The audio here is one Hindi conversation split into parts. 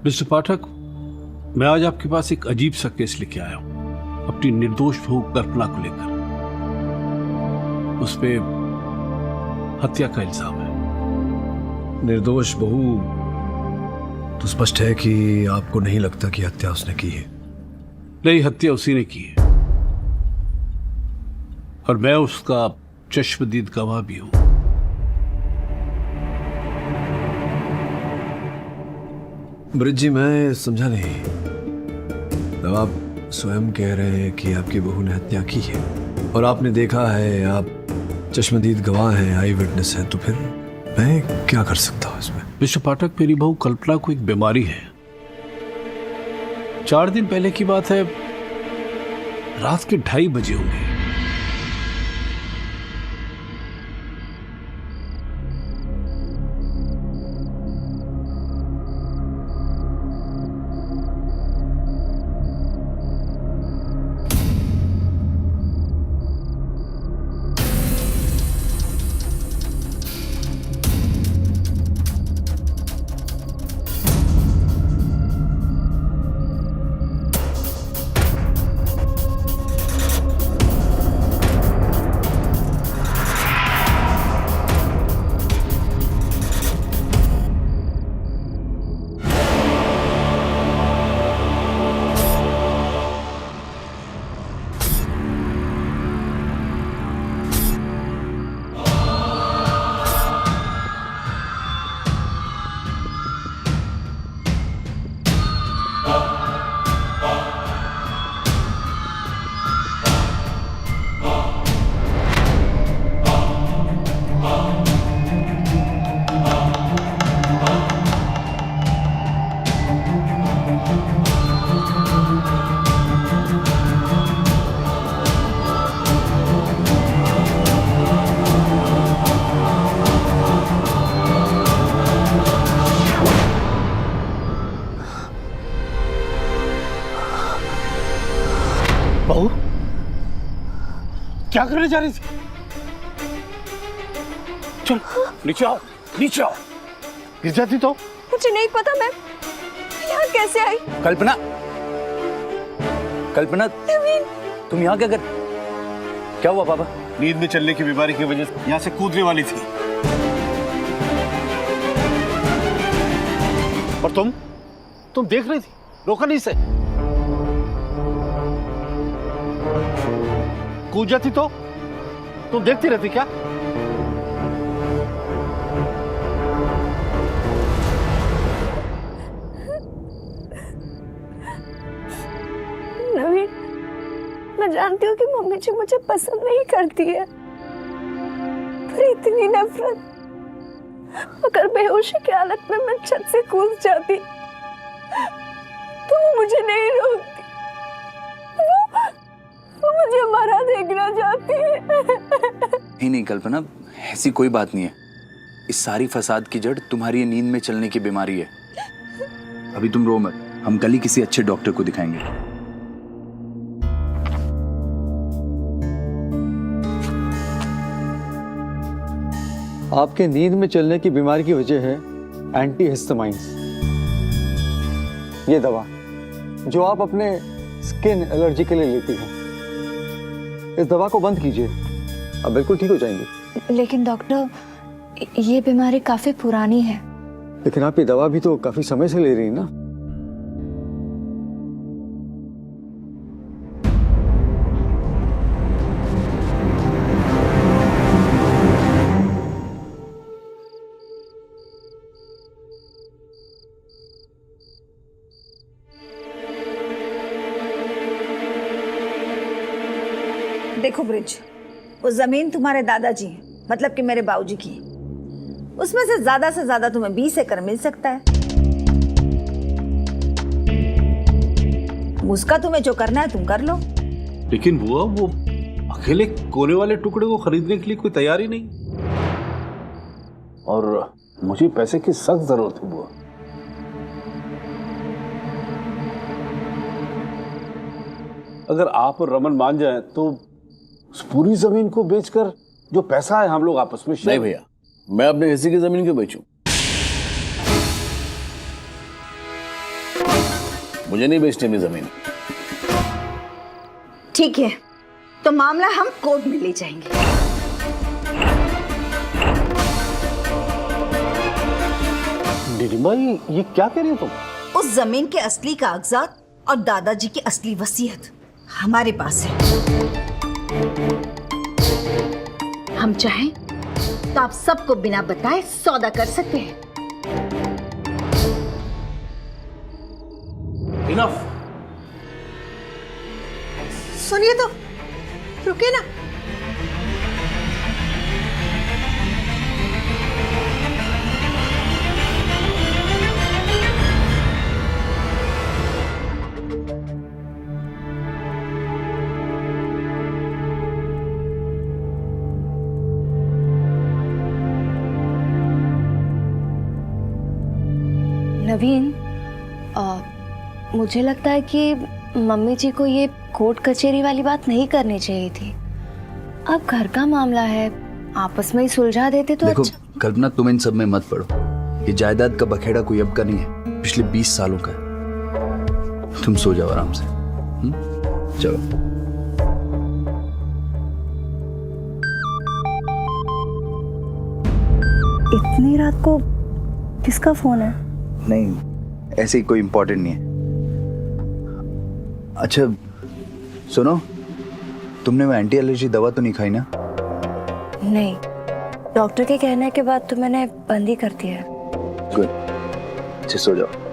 मिस्टर पाठक, मैं आज आपके पास एक अजीब सा केस लेके आया हूं, अपनी निर्दोष बहू कल्पना को लेकर। उस पे हत्या का इल्जाम है। निर्दोष बहू तो स्पष्ट है कि आपको नहीं लगता कि हत्या उसने की है। नहीं, हत्या उसी ने की है और मैं उसका चश्मदीद गवाह भी हूं। ब्रिज जी, मैं समझा नहीं। जब आप स्वयं कह रहे हैं कि आपकी बहू ने हत्या की है और आपने देखा है, आप चश्मदीद गवाह हैं, आई विटनेस हैं, तो फिर मैं क्या कर सकता हूं इसमें? मिस्टर पाठक, मेरी बहू कल्पना को एक बीमारी है। 4 दिन पहले की बात है, रात के 2:30 बजे होंगे। बहू, क्या करने जा रही थी? चल नीचे आओ, नीचे आओ। गिर जाती तो? मुझे नहीं पता, मैं यहाँ कैसे आई? कल्पना, कल्पना, तुम यहाँ क्या कर? क्या हुआ पापा? नींद में चलने की बीमारी की वजह से यहाँ से कूदने वाली थी। और तुम देख रही थी, रोका नहीं से? कूद जाती तो तुम देखती रहती क्या? नवीन, मैं जानती हूँ कि मम्मी जी मुझे पसंद नहीं करती है, पर इतनी नफरत, अगर बेहोशी की हालत में मैं छत से कूद जाती तो वो मुझे नहीं रोकती। वो मुझे मरा देखना चाहती है। नहीं कल्पना, ऐसी कोई बात नहीं है। इस सारी फसाद की जड़ तुम्हारी ये नींद में चलने की बीमारी है। अभी तुम रो मत, हम कल ही किसी अच्छे डॉक्टर को दिखाएंगे। आपके नींद में चलने की बीमारी की वजह है एंटीहिस्टामाइन्स। ये दवा जो आप अपने स्किन एलर्जी के लिए लेती हैं, इस दवा को बंद कीजिए, आप बिल्कुल ठीक हो जाएंगे। लेकिन डॉक्टर, ये बीमारी काफी पुरानी है। लेकिन आप ये दवा भी तो काफी समय से ले रही हैं ना। देखो ब्रिज, वो जमीन तुम्हारे दादाजी है, मतलब कि मेरे बाबूजी की। उसमें से ज्यादा तुम्हें 20 एकड़ मिल सकता है। उसका तुम्हें जो करना है तुम कर लो। लेकिन बुआ, वो अकेले कोने वाले टुकड़े को खरीदने के लिए कोई तैयार ही नहीं। और मुझे पैसे की सख्त जरूरत है बुआ। अगर आप और रमन मान जाए तो उस पूरी जमीन को बेचकर जो पैसा है हम लोग आपस में नहीं भैया, मैं अपने हिस्से की जमीन क्यों बेचूं? मुझे नहीं बेचनी अपनी जमीन। ठीक है, तो मामला हम कोर्ट में ले जाएंगे। नीलिमा, ये क्या कह रही हो तुम? उस जमीन के असली कागजात और दादाजी की असली वसीयत हमारे पास है। हम चाहें तो आप सबको बिना बताए सौदा कर सकते हैं। इनफ। सुनिए तो, रुके ना। नवीन, मुझे लगता है कि मम्मी जी को ये कोर्ट कचहरी वाली बात नहीं करनी चाहिए थी। अब घर का मामला है, आपस में ही सुलझा देते तो देखो अच्छा। कल्पना, तुम इन सब में मत पड़ो। ये जायदाद का बखेड़ा कोई अब का नहीं है, पिछले 20 सालों का है। तुम सो जाओ आराम से। चलो। इतनी रात को किसका फोन है? नहीं, ऐसे ही कोई इंपॉर्टेंट नहीं है। अच्छा सुनो, तुमने वो एंटी एलर्जी दवा तो नहीं खाई ना? नहीं, डॉक्टर के कहने के बाद तो मैंने बंद ही कर दिया है। गुड, अच्छे सो जाओ।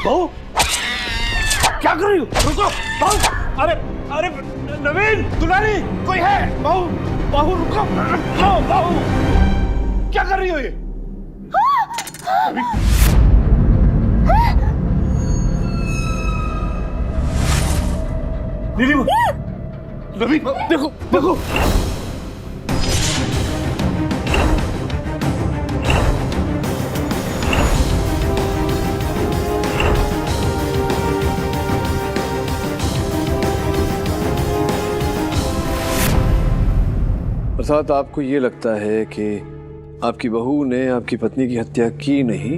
बहू, क्या कर रही हो? रुको बहू। अरे अरे नवीन, दुलारी, कोई है? बहू बहू रुको। बहू, क्या कर रही हो ये? नीलिमा, नवीन देखो देखो। अर्थात आपको ये लगता है कि आपकी बहू ने आपकी पत्नी की हत्या की नहीं,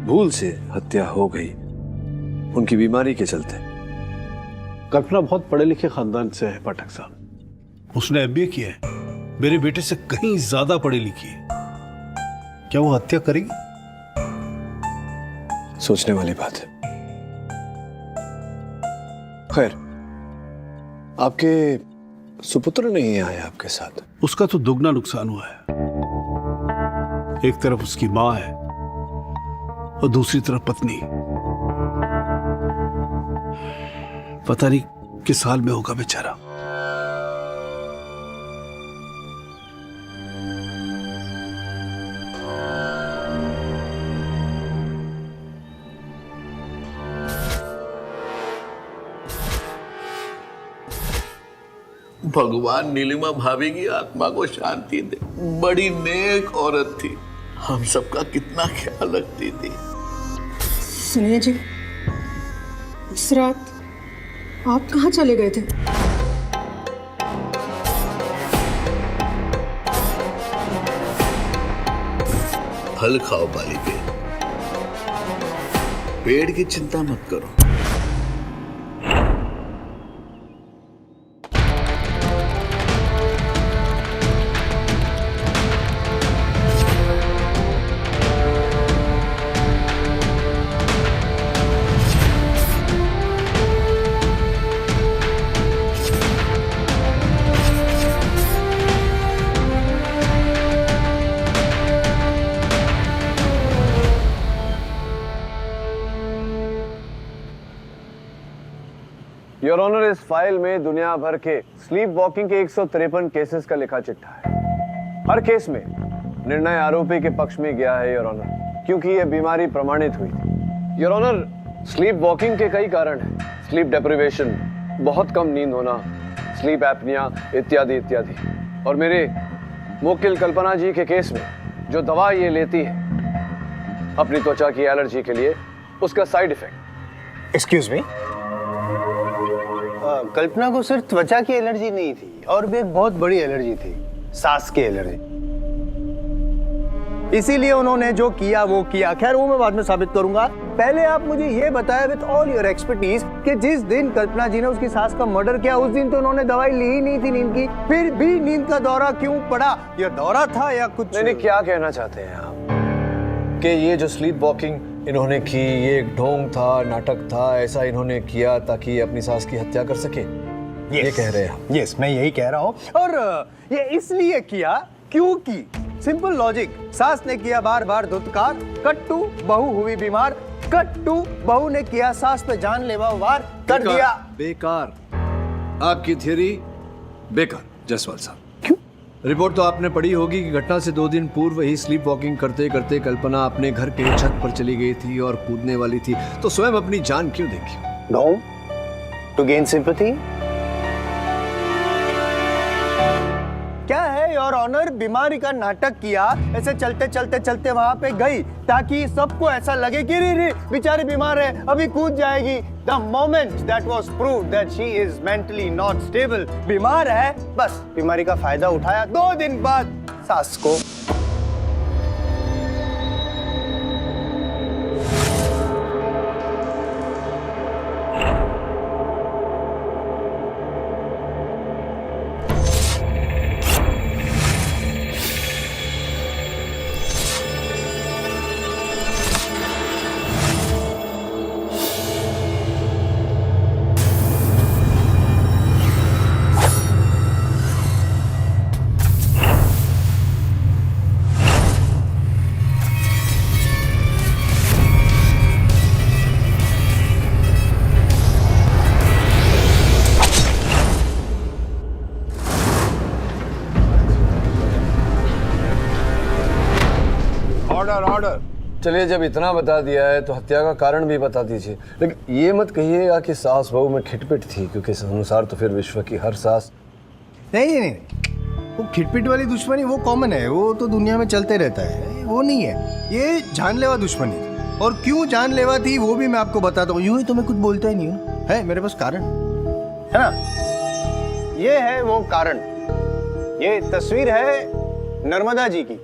भूल से हत्या हो गई उनकी बीमारी के चलते। कल्पना बहुत पढ़े लिखे खानदान से है पाठक साहब। उसने एमबीए किया है, मेरे बेटे से कहीं ज्यादा पढ़ी लिखी है। क्या वो हत्या करेगी? सोचने वाली बात है। खैर, आपके सुपुत्र नहीं आए आपके साथ? उसका तो दुगना नुकसान हुआ है। एक तरफ उसकी मां है और दूसरी तरफ पत्नी। पता नहीं किस हाल में होगा बेचारा। भगवान नीलिमा भाभी की आत्मा को शांति दे। बड़ी नेक औरत थी। हम सबका कितना ख्याल रखती थी। सुनिए जी, इस रात आप कहाँ चले गए थे? फल खाओ बालिके, पेड़ की चिंता मत करो। योर ऑनर, इस फाइल में दुनिया भर के स्लीप वॉकिंग के 153 केसेस का लिखा चिट्ठा है। हर केस में निर्णय आरोपी के पक्ष में गया है योर ऑनर, क्योंकि यह बीमारी प्रमाणित हुई थी। योर ऑनर, स्लीप वॉकिंग के कई कारण हैं। स्लीप डेप्रिवेशन, बहुत कम नींद होना, स्लीप एपनिया इत्यादि इत्यादि। और मेरे मुवक्किल कल्पना जी के केस में जो दवा ये लेती है अपनी त्वचा की एलर्जी के लिए, उसका साइड इफेक्ट। एक्सक्यूज मी, कल्पना को सिर्फ त्वचा की एलर्जी नहीं थी और भी एक बहुत बड़ी एलर्जी थी, सांस की एलर्जी। इसीलिए उन्होंने जो किया वो किया। खैर वो मैं बाद में साबित करूंगा। पहले आप मुझे ये बताएं विद ऑल योर एक्सपर्टीज कि जिस दिन कल्पना जी ने उसकी सास का मर्डर किया उस दिन तो उन्होंने दवाई ली ही नहीं थी नींद की, फिर भी नींद का दौरा क्यों पड़ा? यह दौरा था या कुछ? नहीं, क्या कहना चाहते हैं आप कि ये जो स्लीप वॉकिंग इन्होंने की ये एक ढोंग था, नाटक था, ऐसा इन्होंने किया ताकि ये अपनी सास की हत्या कर सके? ये कह रहे हैं आप? यस, मैं यही कह रहा हूँ। और ये इसलिए किया क्योंकि सिंपल लॉजिक, सास ने किया बार बार धुतकार, कट टू बहू हुई बीमार, कट टू बहू ने किया सास पे जानलेवा वार कर दिया। बेकार, आपकी थियरी बेकार जसवाल साहब। रिपोर्ट तो आपने पढ़ी होगी कि घटना से 2 दिन पूर्व ही स्लीप वॉकिंग करते करते कल्पना अपने घर के छत पर चली गई थी और कूदने वाली थी, तो स्वयं अपनी जान क्यों देखी? No, to gain sympathy. क्या है योर ऑनर, बीमारी का नाटक किया, ऐसे चलते चलते चलते वहां पे गई ताकि सबको ऐसा लगे कि रे बेचारी बीमार है, अभी कूद जाएगी। The moment that was proved that she is mentally not stable, बीमार है, बस बीमारी का फायदा उठाया। 2 दिन बाद सास को ऑर्डर। चलिए, जब इतना बता दिया है तो हत्या का कारण भी बता दीजिए, लेकिन ये मत कहिएगा कि सास बहू में खिटपिट थी, क्योंकि इस अनुसार तो फिर विश्व की हर सास। नहीं, वो खिटपिट वाली दुश्मनी वो कॉमन है, वो तो दुनिया में चलते रहता है, वो नहीं है। ये जानलेवा दुश्मनी थी, और क्यों जानलेवा थी वो भी मैं आपको बताता हूँ। यूं ही तो मैं कुछ बोलता ही नहीं हूँ, है मेरे पास कारण है ना। ये है वो कारण। ये तस्वीर है नर्मदा जी की,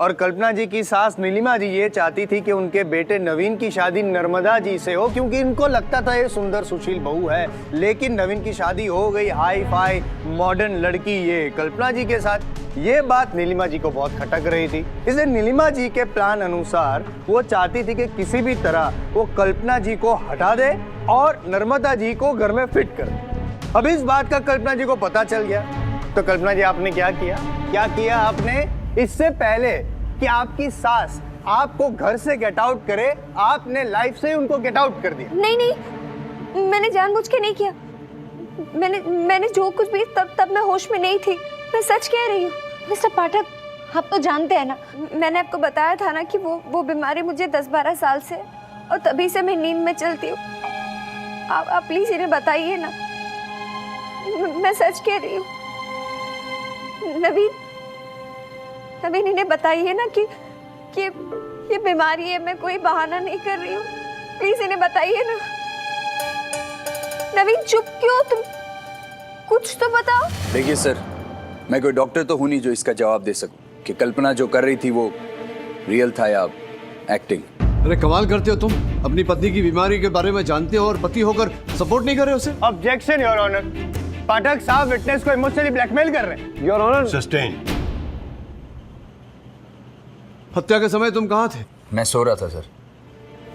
और कल्पना जी की सास नीलिमा जी ये चाहती थी कि उनके बेटे नवीन की शादी नर्मदा जी से हो, क्योंकि इनको लगता था ये सुंदर सुशील बहू है। लेकिन नवीन की शादी हो गई हाई फाई मॉडर्न लड़की ये कल्पना जी के साथ। ये बात नीलिमा जी को बहुत खटक रही थी, इसलिए नीलिमा जी के प्लान अनुसार वो चाहती थी कि किसी भी तरह वो कल्पना जी को हटा दे और नर्मदा जी को घर में फिट कर दे। अब इस बात का कल्पना जी को पता चल गया, तो कल्पना जी आपने क्या किया आपने? इससे पहले कि आपकी सास आपको घर से गेट आउट करे, आपने लाइफ से उनको गेट आउट कर दिया। नहीं, मैंने जानबूझ के नहीं किया। मैंने जो कुछ भी तब मैं होश में नहीं थी। मैं सच कह रही हूँ। मिस्टर पाठक, आप तो जानते हैं ना, मैंने आपको बताया था ना कि वो बीमारी मुझे 10-12 साल से, और तभी से मैं नींद में चलती हूँ। आप प्लीज इन्हें बताइए ना, मैं सच कह रही हूँ। नवीन इन्हें बताइए ना कि ये बीमारी है, मैं कोई बहाना नहीं कर रही हूँ। प्लीज इन्हें बताइए ना। नवीन चुप क्यों? तुम कुछ तो बताओ। देखिए सर, मैं कोई डॉक्टर तो हूं नहीं जो इसका जवाब दे सकूं कि कल्पना जो कर रही थी वो रियल था या एक्टिंग। अरे कमाल करते हो तुम, अपनी पत्नी की बीमारी के बारे में जानते हो और पति होकर सपोर्ट नहीं कर रहे उसे। ऑब्जेक्शन योर ऑनर, पाठक साहब विटनेस को इमोशनली ब्लैकमेल कर रहे हैं। Your honour sustain. हत्या के समय तुम कहाँ थे? मैं सो रहा था सर,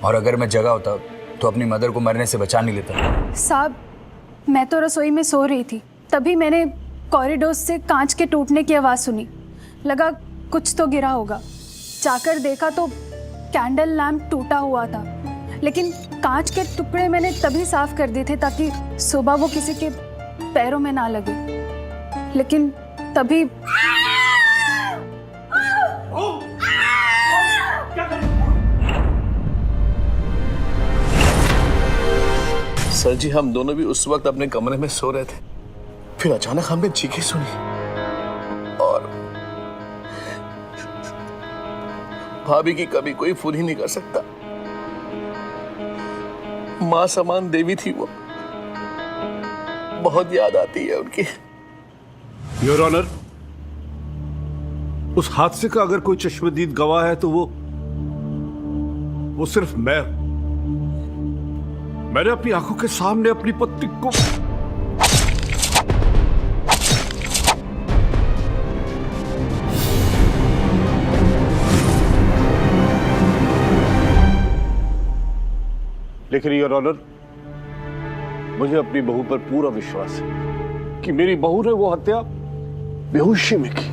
और अगर मैं जगा होता तो अपनी मदर को मरने से बचा नहीं लेता। साहब, मैं तो रसोई में सो रही थी, तभी मैंने कॉरिडोर से कांच के टूटने की आवाज़ सुनी। लगा कुछ तो गिरा होगा। जाकर देखा तो कैंडल लैंप टूटा हुआ था, लेकिन कांच के टुकड़े मैंने तभी साफ कर दिए थे ताकि सुबह वो किसी के पैरों में ना लगे। लेकिन तभी सर जी, हम दोनों भी उस वक्त अपने कमरे में सो रहे थे, फिर अचानक हमने चीखें सुनी और भाभी की कभी कोई फुल ही नहीं कर सकता। मां समान देवी थी वो, बहुत याद आती है उनकी। योर ऑनर, उस हादसे का अगर कोई चश्मदीद गवाह है तो वो सिर्फ मैंने अपनी आंखों के सामने अपनी पत्नी को लेकिन योर ऑनर, मुझे अपनी बहू पर पूरा विश्वास है कि मेरी बहू ने वो हत्या बेहोशी में की।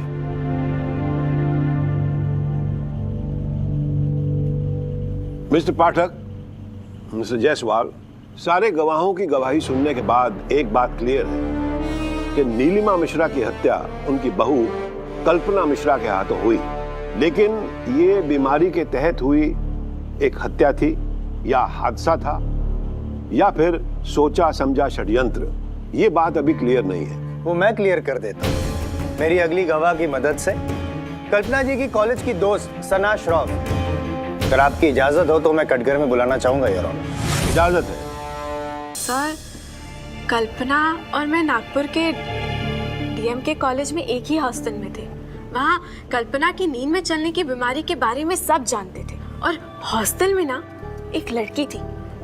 मिस्टर पाठक, मिस्टर जायसवाल, सारे गवाहों की गवाही सुनने के बाद एक बात क्लियर है कि नीलिमा मिश्रा की हत्या उनकी बहू कल्पना मिश्रा के हाथों हुई, लेकिन ये बीमारी के तहत हुई एक हत्या थी या हादसा था या फिर सोचा समझा षड्यंत्र, ये बात अभी क्लियर नहीं है। वो मैं क्लियर कर देता हूँ मेरी अगली गवाह की मदद से। कल्पना जी की कॉलेज की दोस्त सना श्रॉफ, अगर आपकी इजाजत हो तो मैं कटघर में बुलाना चाहूंगा योर ऑनर। इजाजत है सर, कल्पना और मैं नागपुर के डीएम के कॉलेज में एक ही हॉस्टल में थे। वहाँ कल्पना की नींद में चलने की बीमारी के बारे में सब जानते थे, और हॉस्टल में ना एक लड़की थी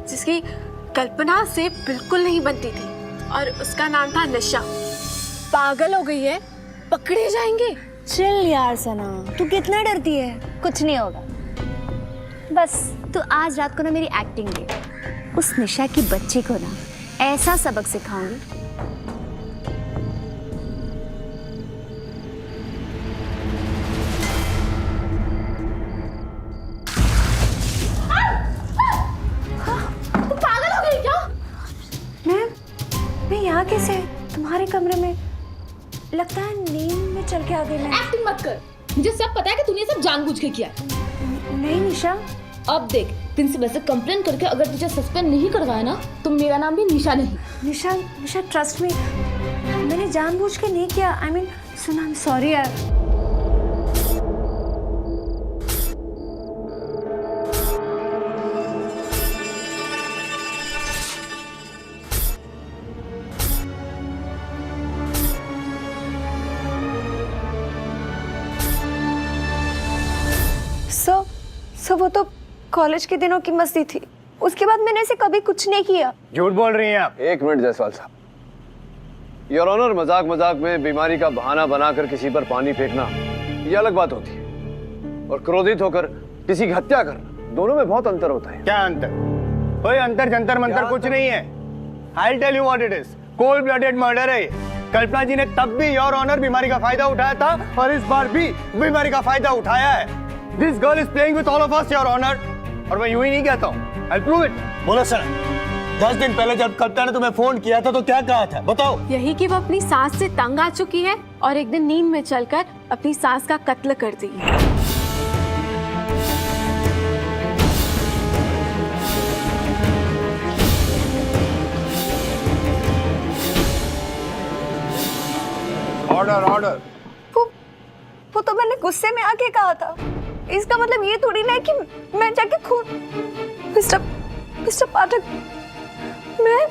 जिसकी कल्पना से बिल्कुल नहीं बनती थी, और उसका नाम था निशा। पागल हो गई है, पकड़े जाएंगे। चिल यार सना, तू कितना डरती है? कुछ नहीं होगा। बस तू आज रात को ना मेरी एक्टिंग दे, उस निशा की बच्ची को ना ऐसा सबक सिखाऊंगी। तू पागल हो गई क्या? मैं यहाँ कैसे? तुम्हारे कमरे में? लगता है नींद में चल के आ गई मैं। एक्टिंग मत कर, मुझे सब पता है कि तूने सब जानबूझ के किया। नहीं निशा। अब देख, प्रिंसिपल से कंप्लेन करके अगर तुझे सस्पेंड नहीं करवाया ना तो मेरा नाम भी निशा नहीं। निशा ट्रस्ट मी, मैंने जानबूझ के नहीं किया। आई मीन सुना, आई एम सॉरी यार। सो वो तो कॉलेज के दिनों की मस्ती थी, उसके बाद मैंने ऐसे कभी कुछ नहीं किया। झूठ बोल रही हैं आप। एक मिनट जायसवाल साहब, योर ऑनर, मजाक मजाक में बीमारी का बहाना बनाकर किसी पर पानी फेंकना ये अलग बात होती है, और क्रोधित होकर किसी की हत्या करना, दोनों में बहुत अंतर होता है। क्या अंतर? कोई अंतर जंतर मंतर कुछ नहीं है। I'll tell you what it is. Cold blooded murder है ये। कल्पना जी ने तब भी योर ऑनर बीमारी का फायदा उठाया था, और इस बार भी बीमारी का फायदा उठाया है। This girl is playing with all of us, your honor. और मैं यूं ही नहीं कहता हूँ। I'll prove it. बोलो सर, 10 दिन पहले जब कल्पना ने तुम्हें फोन किया था तो क्या कहा था, बताओ। यही कि वो अपनी सास से तंग आ चुकी है और एक दिन नींद में चलकर अपनी सास का कत्ल कर देगी। Order order. वो तो मैंने गुस्से में आके कहा था। इसका मतलब ये थोड़ी ना है कि मैं जाके खून मिस्टर पाठक मैं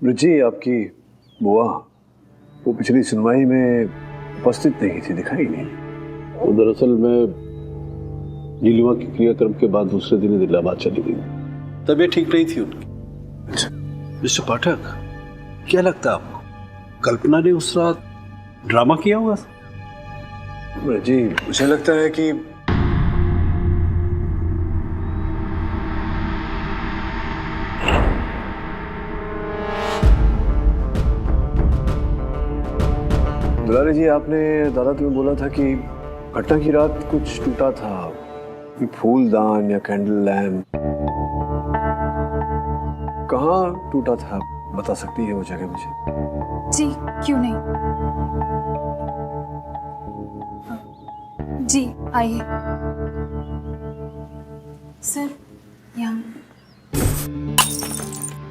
ब्रिजी, आपकी बुआ वो पिछली सुनवाई में उपस्थित नहीं थी, दिखाई नहीं। वो दरअसल मैं नीलिमा के क्रियाक्रम के बाद दूसरे दिन इलाहाबाद चली गई। तबीयत ठीक नहीं थी उनकी। अच्छा मिस्टर पाठक, क्या लगता है आपको कल्पना ने उस रात ड्रामा किया होगा? जी मुझे लगता है कि दुलारी जी, आपने दादा तुम्हें बोला था कि घटना की रात कुछ टूटा था, कोई फूलदान या कैंडल लैम्प। कहाँ टूटा था, बता सकती है वो जगह मुझे? जी क्यों नहीं, जी आइए सर। यहाँ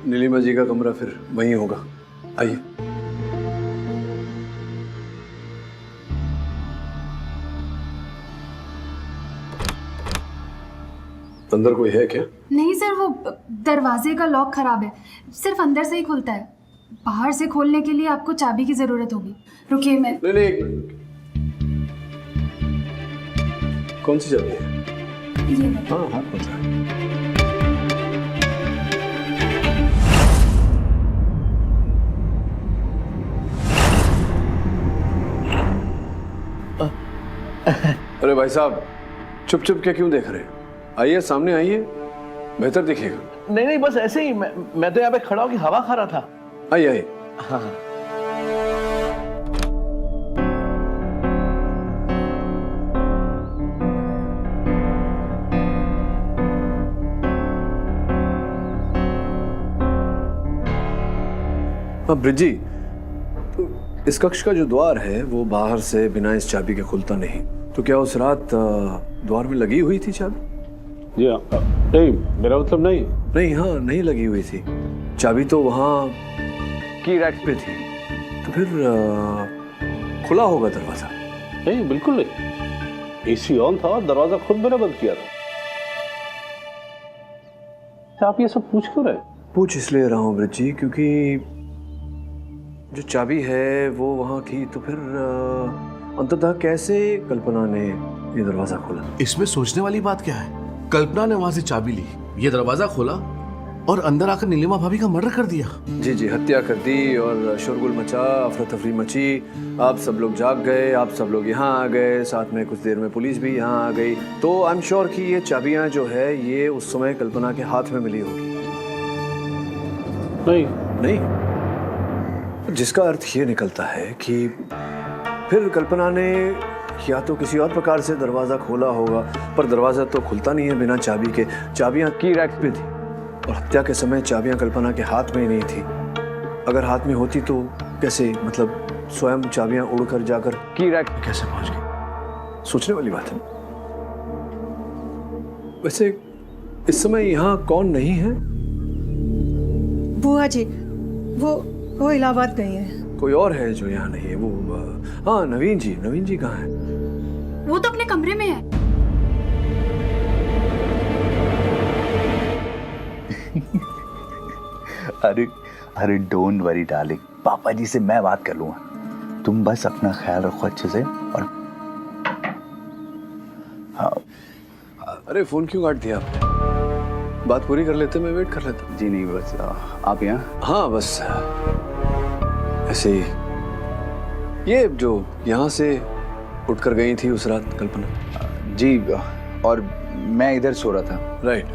नीलिमा जी का कमरा फिर वहीं होगा, आइए। अंदर कोई है क्या? नहीं सर, वो दरवाजे का लॉक खराब है, सिर्फ अंदर से ही खुलता है। बाहर से खोलने के लिए आपको चाबी की जरूरत होगी। रुकिए मैं। नहीं, कौन सी चाबी है? ये हाँ हाँ पता है। अरे भाई साहब, चुप चुप क्या क्यों देख रहे हैं? आइए सामने आइए, बेहतर दिखेगा। नहीं बस ऐसे ही, मैं तो यहाँ पे खड़ा होकर हवा खा रहा था। आइए आइए। हाँ हाँ ब्रिजी, इस कक्ष का जो द्वार है वो बाहर से बिना इस चाबी के खुलता नहीं। तो क्या उस रात द्वार में लगी हुई थी चाबी? जी नहीं, मेरा मतलब नहीं। हाँ नहीं लगी हुई थी चाबी, तो वहाँ की रैक पे थी। तो फिर खुला होगा दरवाजा। नहीं बिल्कुल नहीं, एसी ऑन था और दरवाजा खुद मैंने बंद किया था। आप ये सब पूछ क्यों रहे? पूछ इसलिए रहा हूँ ब्रिजी, क्योंकि जो चाबी है वो वहाँ थी। तो फिर अंततः कैसे कल्पना ने ये दरवाजा खोला? इसमें सोचने वाली बात क्या है? कल्पना ने वहां से चाबी ली, ये दरवाजा खोला और अंदर आकर नीलिमा भाभी का मर्डर कर दिया। जी हत्या कर दी और शोरगुल मचा, अफरा तफरी मची। आप सब लोग जाग गए, आप सब लोग यहाँ आ गए, साथ में कुछ देर में पुलिस भी यहाँ आ गई। तो आई एम श्योर कि ये चाबियाँ जो है ये उस समय कल्पना के हाथ में मिली होगी। नहीं, जिसका अर्थ ये निकलता है कि फिर कल्पना ने या तो किसी और प्रकार से दरवाजा खोला होगा, पर दरवाजा तो खुलता नहीं है बिना चाबी के। चाबियां की रैक पे थी और हत्या के समय चाबियां कल्पना के हाथ में ही नहीं थी। अगर हाथ में होती तो कैसे, मतलब स्वयं चाबियां उड़कर जाकर की रैक पे कैसे पहुंच गई? सोचने वाली बात है। वैसे इस समय यहाँ कौन नहीं है? बुआ जी वो इलाहाबाद गई है। कोई और है जो यहाँ नहीं है? वो हाँ नवीन जी कहाँ है? वो तो अपने कमरे में है। अरे डोंट वरी डार्लिंग, पापा जी से मैं बात कर लूंगा। तुम बस अपना ख्याल रखो अच्छे से। और हाँ, अरे फोन क्यों काट दिया आपने? बात पूरी कर लेते, मैं वेट कर लेता। जी नहीं, बस आप यहाँ। हाँ बस ऐसे ही। ये जो यहाँ से उठकर गई थी उस रात कल्पना? जी, और मैं इधर सो रहा था। राइट।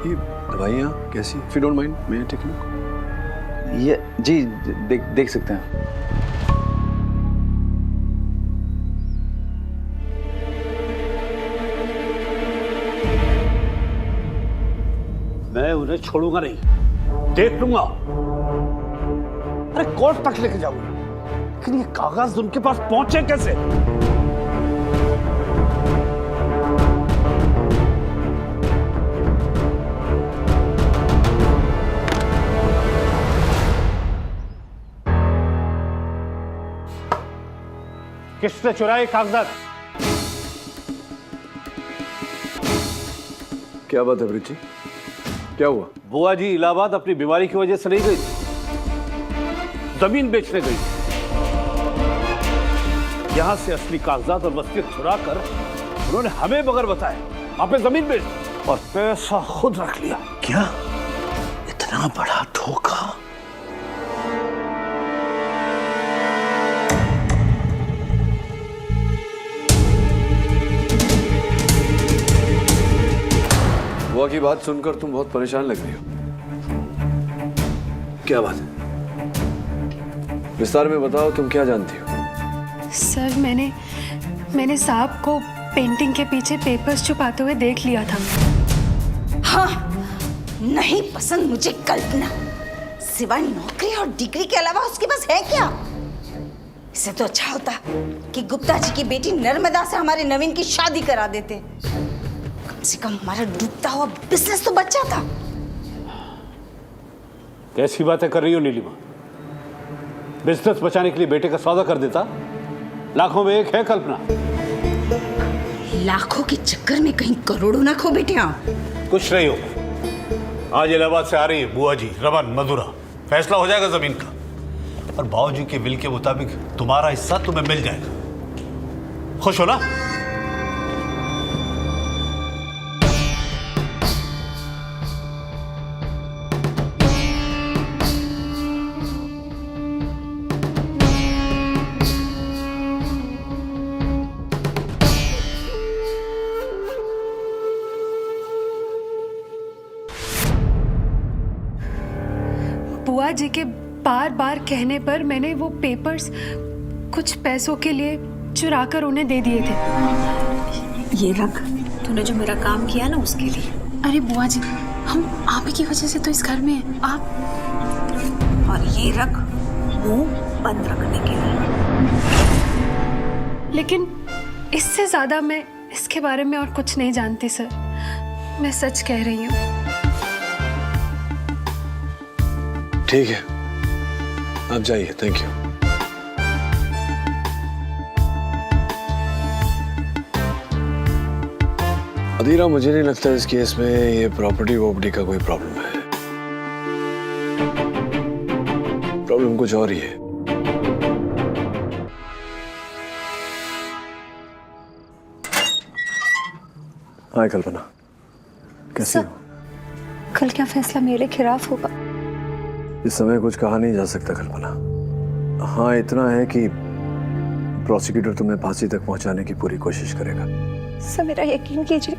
ये दवाइयाँ कैसी? इफ यू डोंट माइंड मैं टेक लूं? ये जी देख सकते हैं। मैं उन्हें छोड़ूंगा नहीं, देख लूंगा। अरे कोर्ट तक लेके जाऊंगा, लेकिन ये कागज उनके पास पहुंचे कैसे? किसने चुराए कागजात? क्या बात है ब्रिज जी, क्या हुआ? बुआ जी इलाहाबाद अपनी बीमारी की वजह से नहीं गई थी, जमीन बेचने गई थी। यहां से असली कागजात और वसीयत छुड़ा कर उन्होंने हमें बगैर बताए आपने जमीन बेच दी और पैसा खुद रख लिया। क्या इतना बड़ा धोखा? बुआ की बात सुनकर तुम बहुत परेशान लग रही हो, क्या बात है? विस्तार में बताओ, तुम क्या जानती हो? सर मैंने साहब को पेंटिंग के पीछे पेपर्स छुपाते हुए देख लिया था। हाँ, नहीं पसंद मुझे कल्पना। सिवाय नौकरी और डिग्री के अलावा उसके पास है क्या? इससे तो अच्छा होता कि गुप्ता जी की बेटी नर्मदा से हमारे नवीन की शादी करा देते। कम से कम हमारा डूबता हुआ बिजनेस तो बच जाता। कैसी बातें कर रही हो नीलिमा? बिजनेस बचाने के लिए बेटे का सौदा कर देता। लाखों में एक है कल्पना। लाखों के चक्कर में कहीं करोड़ों ना खो बेटे आप। कुछ नहीं होगा। आज इलाहाबाद से आ रही है बुआ जी, रमन, मधुरा। फैसला हो जाएगा जमीन का और बाबूजी के विल के मुताबिक तुम्हारा हिस्सा तुम्हें मिल जाएगा। खुश हो ना? बुआ जी के बार बार कहने पर मैंने वो पेपर्स कुछ पैसों के लिए चुरा कर उन्हें दे दिए थे। ये रख, तूने जो मेरा काम किया ना उसके लिए। अरे बुआ जी, हम आप ही की वजह से तो इस घर में हैं। आप और ये रख, मुंह बंद रखने के लिए। लेकिन इससे ज्यादा मैं इसके बारे में और कुछ नहीं जानती सर, मैं सच कह रही हूँ। ठीक है, आप जाइए। Thank you. अदीरा, मुझे नहीं लगता इस केस में ये प्रॉपर्टी का कोई प्रॉब्लम है। प्रॉब्लम कुछ और ही है। हाय कल्पना, कैसी हो? कल क्या फैसला मेरे खिलाफ होगा? इस समय कुछ कहा नहीं जा सकता कल्पना। हाँ, इतना है कि प्रोसिक्यूटर तुम्हें फांसी तक पहुंचाने की पूरी कोशिश करेगा। सर मेरा यकीन कीजिए,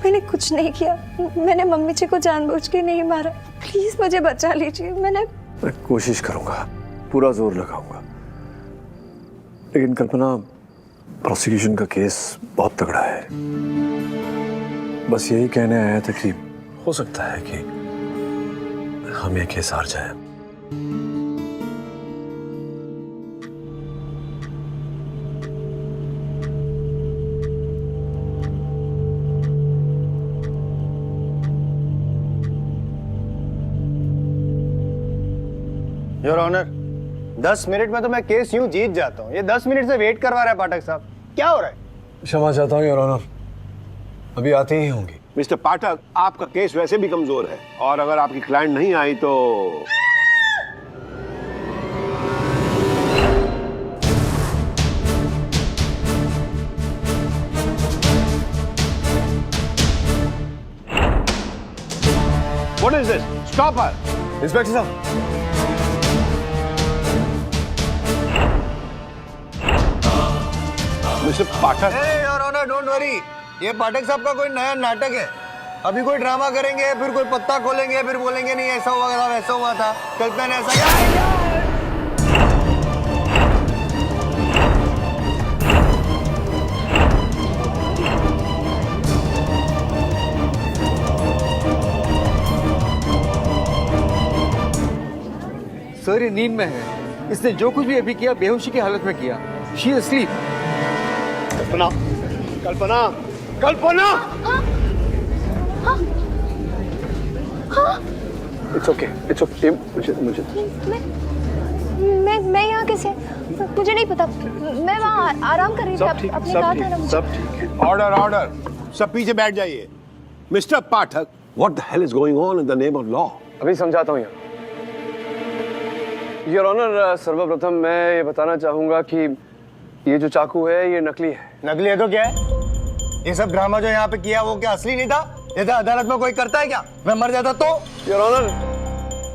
मैंने कुछ नहीं किया। मैंने मम्मी जी को जानबूझ के नहीं मारा। प्लीज मुझे बचा लीजिए। मैं कोशिश करूंगा, पूरा जोर लगाऊंगा। लेकिन कल्पना, प्रोसिक्यूशन का केस बहुत तगड़ा है। बस यही कहने आया था कि हो सकता है कि हम ये केस हार जाए। योर ऑनर, 10 मिनट में तो मैं केस यूं जीत जाता हूँ। ये 10 मिनट से वेट करवा रहा है पाठक साहब, क्या हो रहा है? क्षमा चाहता हूँ योर ऑनर, अभी आते ही होंगी। मिस्टर पाठक, आपका केस वैसे भी कमजोर है और अगर आपकी क्लाइंट नहीं आई तो What is this? Stop her! Inspector साहब, mister Pathak, your honour, don't worry. ये पाठक साहब का कोई नया नाटक है। अभी कोई ड्रामा करेंगे, फिर कोई पत्ता खोलेंगे, फिर बोलेंगे नहीं ऐसा हुआ था, वैसा हुआ था, कल्पना ने ऐसा किया। सर ये नींद में है। इसने जो कुछ भी अभी किया बेहोशी की हालत में किया। She is asleep. Kalpana, Kalpana, Kalpana! It's okay, मुझे मैं यहाँ कैसे? मुझे नहीं पता, मैं वहाँ आराम कर रही थी। आपने कहा था ना मुझे। सब ठीक है। ऑर्डर ऑर्डर, सब पीछे बैठ जाइए। Mister Pathak, what the hell is going on in the name of law? अभी समझाता हूँ योर ऑनर। सर्वप्रथम मैं ये बताना चाहूंगा कि ये जो चाकू है ये नकली है। नकली है तो क्या है? ये सब ड्रामा जो यहाँ पे किया वो क्या असली नहीं था? ये तो अदालत में कोई करता है क्या? मैं मर जाता तो? योर ऑनर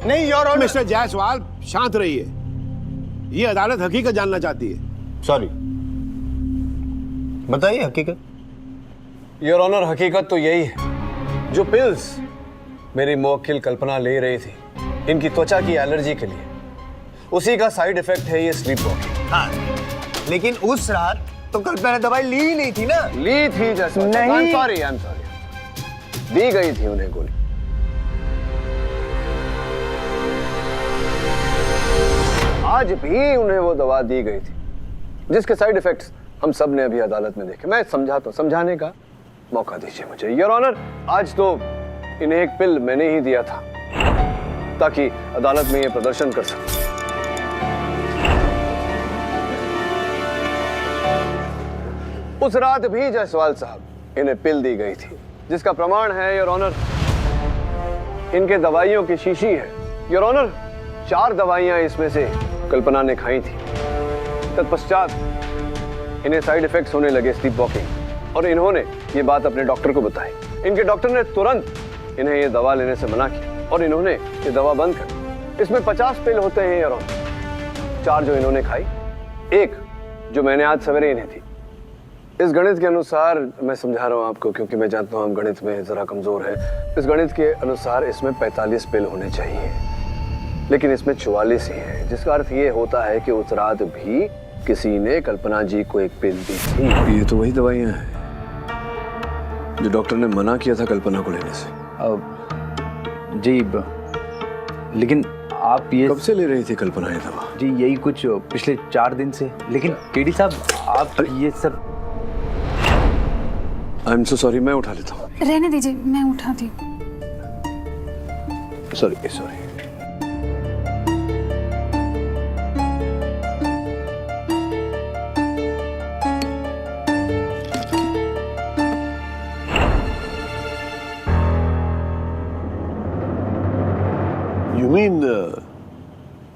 नहीं योर ऑनर। मिस्टर जायसवाल, शांत रहिए। ये अदालत हकीकत जानना चाहती है। सॉरी, बताइए हकीकत। योर ऑनर हकीकत तो यही है, जो पिल्स मेरी मुवक्किल कल्पना ले रही थी इनकी त्वचा की एलर्जी के लिए, उसी का साइड इफेक्ट है ये स्लीप वॉकिंग। हाँ, लेकिन उस रात तो कल्पना ने दवाई ली ही नहीं थी ना? ली थी जैसा। नहीं। सॉरी, दी गई थी उन्हें गोली। आज भी उन्हें वो दवा दी गई थी जिसके साइड इफेक्ट्स हम सब ने अभी अदालत में देखे। मैं समझाता हूं, समझाने का मौका दीजिए मुझे। योर ऑनर, आज तो इन्हें एक पिल मैंने ही दिया था ताकि अदालत में ये प्रदर्शन कर सके। उस रात भी जायसवाल साहब इन्हें पिल दी गई थी जिसका प्रमाण है योर ऑनर इनके दवाइयों की शीशी है। योर ऑनर 4 दवाइयां इसमें से कल्पना ने खाई थी। तत्पश्चात इन्हें साइड इफेक्ट्स होने लगे स्लीप वॉकिंग, और इन्होंने ये बात अपने डॉक्टर को बताई। इनके डॉक्टर ने तुरंत इन्हें ये दवा लेने से मना किया और इन्होंने ये दवा बंद कर दी। इसमें 50 पिल होते हैं योर ऑनर, 4 जो इन्होंने खाई, 1 जो मैंने आज सवेरे इन्हें थी। इस गणित के अनुसार मैं समझा रहा हूं आपको क्योंकि मैं जानता हूं हम गणित में जरा कमजोर हैं। इस गणित के अनुसार इसमें 45 पिल होने चाहिए, लेकिन इसमें 44 ही है, जिसका अर्थ ये होता है कि उस रात भी किसी ने कल्पना जी को एक पिल दी थी। ये तो वही दवाइयां हैं जो डॉक्टर ने मना किया था कल्पना को लेने से। जी लेकिन आप ये कब से ले रही थी कल्पना ये दवा? जी यही कुछ पिछले 4 दिन से। लेकिन केडी साहब आप ये सब। आई एम सो सॉरी, मैं उठा लेता हूँ। रहने दीजिए, मैं उठाती हूँ। Sorry sorry. यू मीन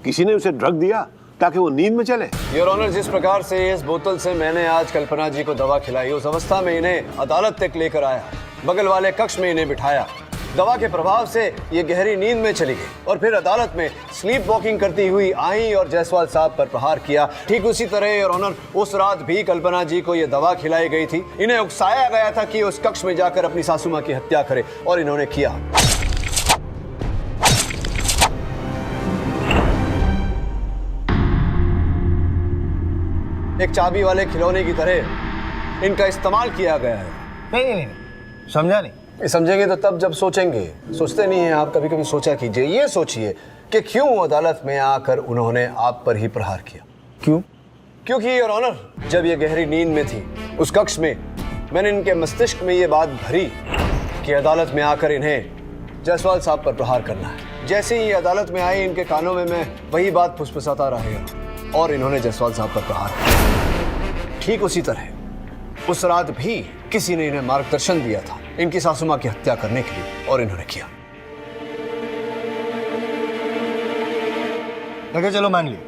किसी ने उसे ड्रग दिया ताकि वो नींद में चले? योर ऑनर, जिस प्रकार से इस बोतल से मैंने आज कल्पना जी को दवा खिलाई, उस अवस्था में इन्हें अदालत तक लेकर आया, बगल वाले कक्ष में इन्हें बिठाया, दवा के प्रभाव से ये गहरी नींद में चली गई और फिर अदालत में स्लीप वॉकिंग करती हुई आई और जायसवाल साहब पर प्रहार किया। ठीक उसी तरह योर ऑनर उस रात भी कल्पना जी को ये दवा खिलाई गई थी। इन्हें उकसाया गया था कि उस कक्ष में जाकर अपनी सासू मां की हत्या करे और इन्होंने किया। एक चाबी वाले खिलौने की तरह इनका इस्तेमाल किया गया है। नहीं, समझा नहीं। समझेंगे तो तब जब सोचेंगे। सोचते नहीं हैं आप, कभी कभी सोचा कीजिए। ये सोचिए कि क्यों अदालत में आकर उन्होंने आप पर ही प्रहार किया। क्यों? क्योंकि योर ऑनर जब ये गहरी नींद में थी उस कक्ष में, मैंने इनके मस्तिष्क में ये बात भरी कि अदालत में आकर इन्हें जायसवाल साहब पर प्रहार करना है। जैसे ही अदालत में आए इनके कानों में मैं वही बात फुसफुसाता रहा और इन्होंने जायसवाल साहब पर प्रहार किया। ठीक उसी तरह उस रात भी किसी ने इन्हें मार्गदर्शन दिया था इनकी सासू मां की हत्या करने के लिए और इन्होंने किया। ओके, चलो मान लिया।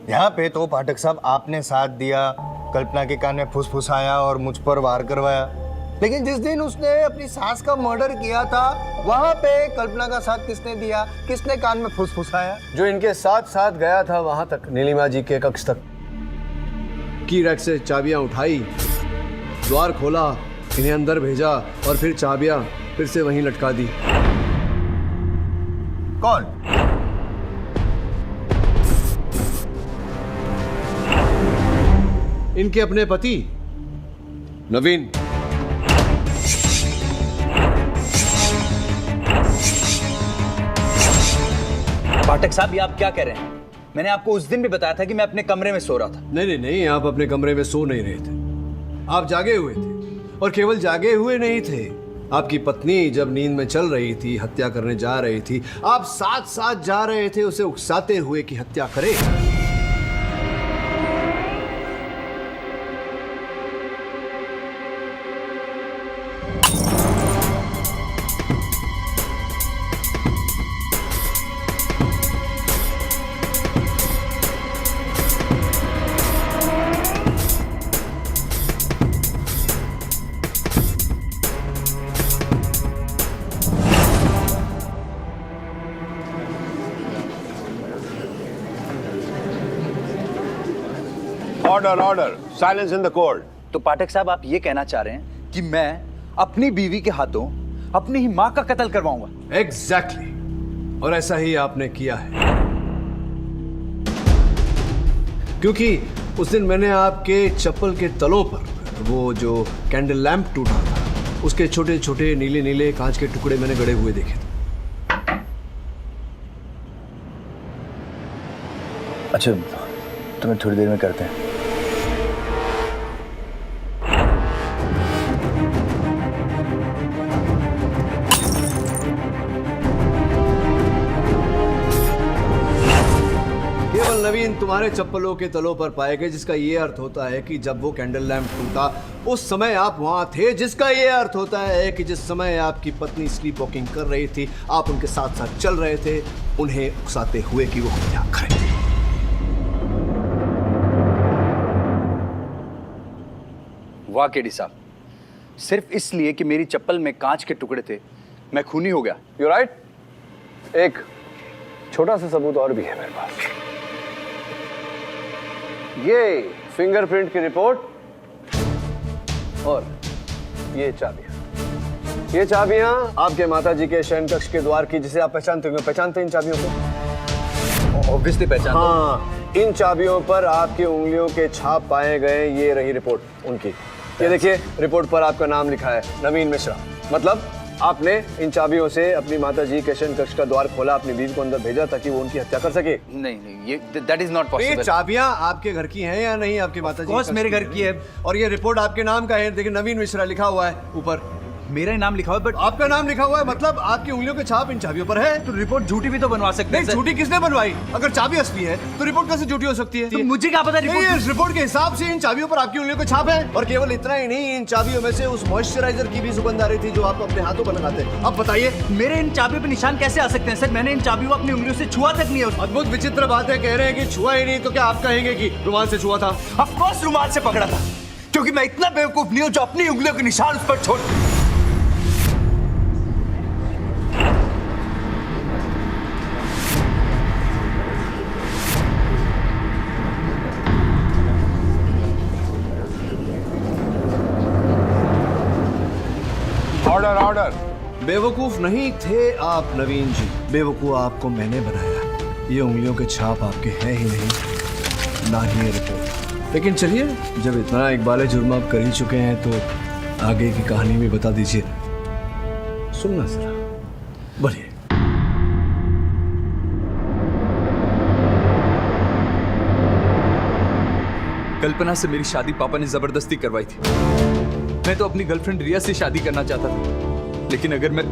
यहाँ पे तो पाठक साहब आपने साथ दिया, कल्पना के कान में फुसफुसाया और मुझ पर वार करवाया, लेकिन जिस दिन उसने अपनी सास का मर्डर किया था वहां पे कल्पना का साथ किसने दिया? किसने कान में फुसफुसाया? जो इनके साथ साथ गया था वहां तक, नीलिमा जी के कक्ष तक, की रैक से चाबियां उठाई, द्वार खोला, इन्हें अंदर भेजा और फिर चाबियां फिर से वहीं लटका दी। कौन? इनके अपने पति नवीन। पाठक साहब, ये आप क्या कह रहे हैं? मैंने आपको उस दिन भी बताया था कि मैं अपने कमरे में सो रहा था। नहीं, आप अपने कमरे में सो नहीं रहे थे, आप जागे हुए थे। और केवल जागे हुए नहीं थे, आपकी पत्नी जब नींद में चल रही थी, हत्या करने जा रही थी, आप साथ साथ जा रहे थे उसे उकसाते हुए कि हत्या करे। Order order, silence in the court. तो पाठक साहब आप ये कहना चाह रहे हैं कि मैं अपनी बीवी के हाथों अपनी ही माँ का कत्ल करवाऊंगा? एग्जैक्टली और ऐसा ही आपने किया है, क्योंकि उस दिन मैंने आपके चप्पल के तलों पर वो जो कैंडल लैंप टूटा था उसके छोटे छोटे नीले नीले कांच के टुकड़े मैंने गड़े हुए देखे थे। अच्छा, तुम्हें थोड़ी देर में करते हैं। केवल नवीन तुम्हारे चप्पलों के तलों पर पाए गए, जिसका ये अर्थ होता है कि जब वो कैंडल लैंप टूटा उस समय आप वहां थे, जिसका ये अर्थ होता है कि जिस समय आपकी पत्नी स्लीप वॉकिंग कर रही थी आप उनके साथ साथ चल रहे थे, उन्हें उकसाते हुए कि वो हत्या करें। वाह केडी साहब, सिर्फ इसलिए कि मेरी चप्पल में कांच के टुकड़े थे मैं खूनी हो गया। You right. एक छोटा सा सबूत और भी है मेरे पास। ये फिंगरप्रिंट की रिपोर्ट और ये चाबियां। ये चाबियां आपके माताजी के शयन कक्ष के द्वार की, जिसे आप पहचानते होंगे। पहचानते हैं इन चाबियों को? ऑब्वियसली पहचानता हूं। हाँ, इन चाबियों पर आपकी उंगलियों के छाप पाए गए। ये रही रिपोर्ट उनकी। ये देखिए, रिपोर्ट पर आपका नाम लिखा है, नवीन मिश्रा। मतलब आपने इन चाबियों से अपनी माताजी के शयन कक्ष का द्वार खोला, अपनी बीवी को अंदर भेजा ताकि वो उनकी हत्या कर सके। नहीं, ये दैट इज नॉट पॉसिबल। ये चाबियां आपके घर की हैं या नहीं? आपके माताजी? कोर्स मेरे घर की है। और ये रिपोर्ट आपके नाम का है। देखिए, नवीन मिश्रा लिखा हुआ है ऊपर। मेरा ही नाम लिखा हुआ है, बट आपका नाम लिखा हुआ है, मतलब आपकी उंगलियों के छाप इन चाबियों पर है। तो रिपोर्ट झूठी भी तो बनवा सकते हैं। नहीं, झूठी किसने बनवाई? अगर चाबी असली है तो रिपोर्ट कैसे झूठी हो सकती है? तो मुझे क्या पता? रिपोर्ट के हिसाब से इन चाबियों पर आपकी उंगलियों के छाप है। और केवल इतना ही नहीं, इन चाबियों में से उस मॉइस्चराइजर की भी सुगंध आ रही थी जो आप अपने हाथों पर लगाते हैं। अब बताइए, मेरे इन चाबियों पे निशान कैसे आ सकते हैं सर? मैंने इन चाबियों को अपनी उंगलियों से छुआ तक नहीं है। अद्भुत विचित्र बात है, कह रहे हैं कि छुआ ही नहीं, तो क्या आप कहेंगे कि रुमाल से छुआ था? ऑफ कोर्स रुमाल से पकड़ा था, क्योंकि मैं इतना बेवकूफ नहीं हूं जो अपनी उंगलियों के निशान उस पर छोड़। Order order. बेवकूफ नहीं थे आप नवीन जी, बेवकूफ आपको मैंने बनाया। ये उंगलियों के छाप आपके हैं ही नहीं, ना ही ये रिपोर्ट। लेकिन चलिए, जब इतना इकबाल जुर्म आप कर ही चुके हैं तो आगे की कहानी भी बता दीजिए। सुनना जरा, बोलिए। कल्पना से मेरी शादी पापा ने जबरदस्ती करवाई थी। मैं तो अपनी गर्लफ्रेंड रिया से शादी करना चाहता था, लेकिन अगर मैं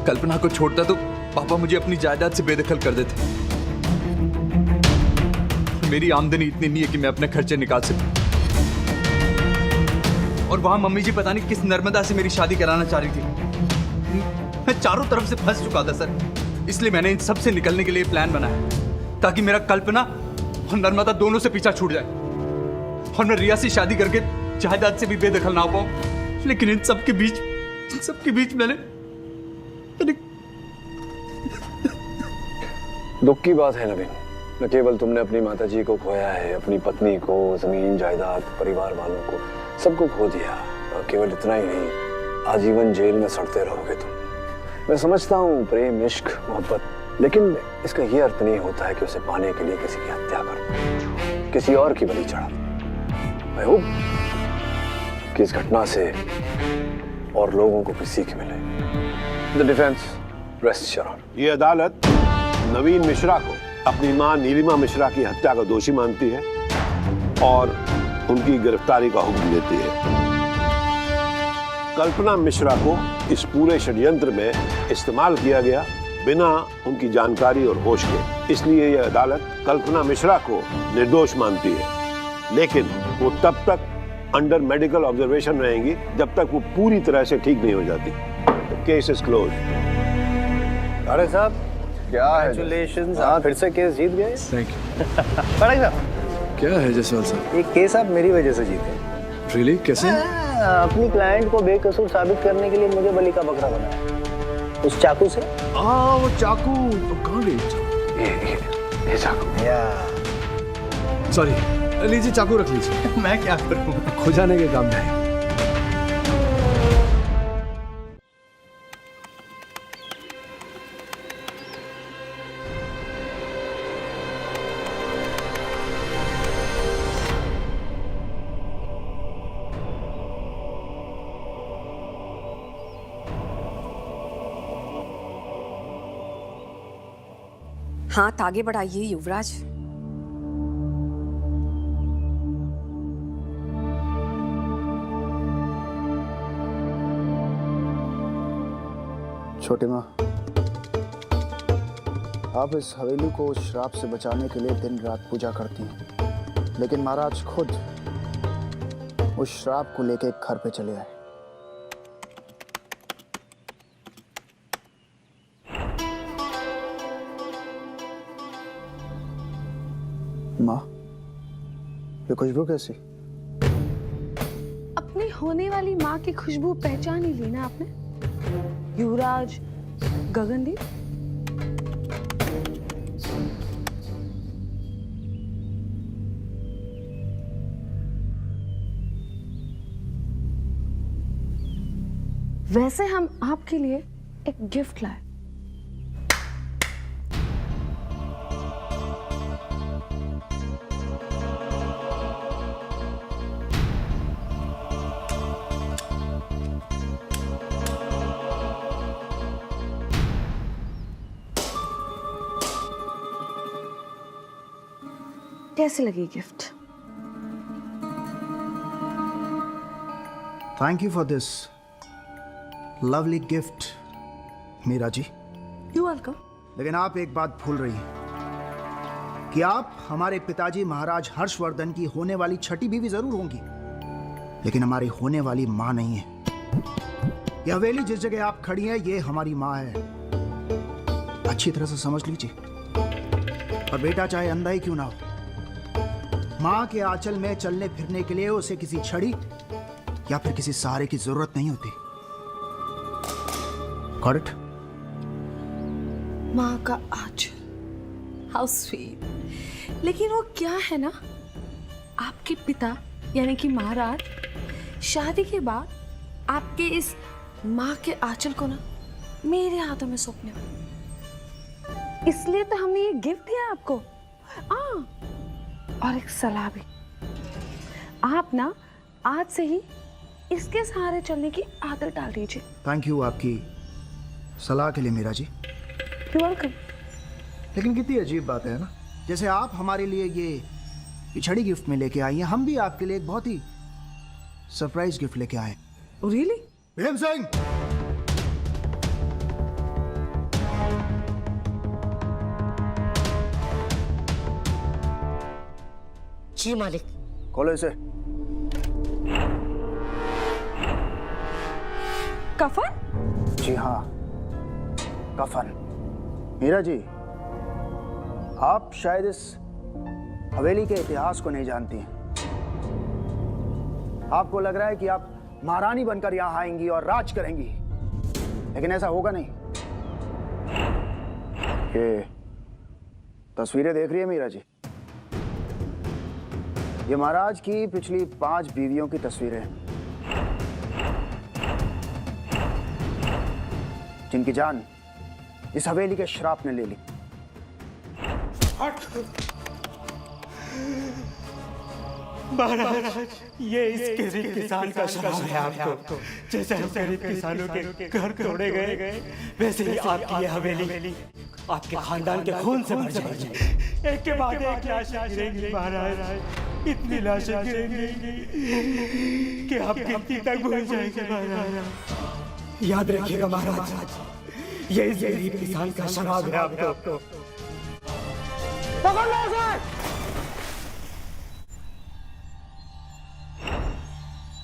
कल्पना को छोड़ता तो पापा मुझे अपनी जायदाद से बेदखल कर देते। मेरी आमदनी इतनी नहीं है कि मैं अपने खर्चे निकाल सकूं। और वहां मम्मी जी पता नहीं किस नर्मदा से मेरी शादी कराना चाह रही थी। मैं चारों तरफ से फंस चुका था सर, इसलिए मैंने इन सब से निकलने के लिए प्लान बनाया, ताकि मेरा कल्पना और नर्मदा दोनों से पीछा छूट जाए और मैं रिया से शादी करके जायदाद से भी बेदखल ना हो पाऊं। लेकिन इन सब के बीच मैंने दुख की बात है नवीन, न केवल तुमने अपनी माताजी को खोया है, अपनी पत्नी को, जमीन जायदाद, परिवार वालों को, सबको खो दिया। और केवल इतना ही नहीं, आजीवन जेल में सड़ते रहोगे तुम। मैं समझता हूँ प्रेम, इश्क, मोहब्बत, लेकिन इसका ये अर्थ नहीं होता है कि उसे पाने के लिए किसी की हत्या कर, किसी और की बलि चढ़ा। मैं होप कि इस घटना से और लोगों को भी सीख मिले। The defence rest your honour. ये अदालत नवीन मिश्रा को अपनी मां नीलिमा मिश्रा की हत्या का दोषी मानती है और उनकी गिरफ्तारी का हुक्म देती है। कल्पना मिश्रा को इस पूरे षड्यंत्र में इस्तेमाल किया गया बिना उनकी जानकारी और होश के, इसलिए यह अदालत कल्पना मिश्रा को निर्दोष मानती है। लेकिन वो तब तक अंडर मेडिकल ऑब्जर्वेशन रहेंगी जब तक वो पूरी तरह से ठीक नहीं हो जाती। Case is close. अरे साहब, क्या है? Congratulations, आप फिर से केस जीत गए। Thank you. पढ़ेगा साहब, क्या है जसवाल साहब? एक केस आप मेरी वजह से जीते। रियली? कैसे? अपनी क्लाइंट को बेकसूर साबित करने के लिए मुझे बलि का बकरा बनाया, उस चाकू से। वो चाकू कहाँ गई? ये चाकू। या सॉरी, लीजिए चाकू रख लीजिए। मैं क्या करूं? खुजाने के काम में है। हाथ आगे बढ़ाइए युवराज। छोटी माँ, आप इस हवेली को उस श्राप से बचाने के लिए दिन रात पूजा करती हैं, लेकिन महाराज खुद उस श्राप को लेके एक घर पे चले आए। माँ, ये खुशबू कैसी? अपनी होने वाली माँ की खुशबू पहचान ही ली ना आपने? युवराज, गगनदीप। वैसे हम आपके लिए एक गिफ्ट लाए। कैसे लगी gift? Thank you for this lovely gift Meera ji. You welcome. लेकिन आप एक बात भूल रही हैं कि आप हमारे पिताजी महाराज हर्षवर्धन की होने वाली छठी बीवी जरूर होंगी, लेकिन हमारी होने वाली माँ नहीं है। ये हवेली जिस जगह आप खड़ी हैं, ये हमारी माँ है। अच्छी तरह से समझ लीजिए। और बेटा चाहे अंधा ही क्यों ना हो, माँ के आंचल में चलने फिरने के लिए उसे किसी छड़ी या फिर किसी सहारे की जरूरत नहीं होती। Got it? माँ का आंचल, हाउ स्वीट। लेकिन वो क्या है ना, आपके पिता यानी कि महाराज शादी के बाद आपके इस माँ के आंचल को ना मेरे हाथों में सौंपने वाले। इसलिए तो हमने ये गिफ्ट दिया आपको। और एक सलाह भी, आप ना आज से ही इसके सहारे चलने की आदत डाल दीजिए। थैंक यू आपकी सलाह के लिए मीरा जी। You welcome. लेकिन कितनी अजीब बात है ना, जैसे आप हमारे लिए ये छड़ी गिफ्ट में लेके आई हैं, हम भी आपके लिए एक बहुत ही सरप्राइज गिफ्ट लेके आए। रियली? भीम सिंह, जी मालिक। खोलो इसे। कफन? जी हाँ, कफन। मीरा जी, आप शायद इस हवेली के इतिहास को नहीं जानती हैं। आपको लग रहा है कि आप महारानी बनकर यहां आएंगी और राज करेंगी, लेकिन ऐसा होगा नहीं। ये तस्वीरें देख रही है मीरा जी, ये महाराज की पिछली 5 बीवियों की तस्वीरें हैं, जिनकी जान इस हवेली के श्राप ने ले ली। महाराज, ये इस गरीब किसान का श्राप है आपको। जैसे हम गरीब किसानों के घर तोड़े गए, वैसे ही आपकी ये हवेली आपके खानदान के खून से भर जाएगी। एक के बाद एक लाशें गिरेंगी महाराज, इतनी लाशें गिरेंगी कि आप गिनती तक भूल जाएंगे महाराज। याद रखिएगा महाराज, ये इस गरीब किसान का श्राप है आपको। पकड़ लो उसे।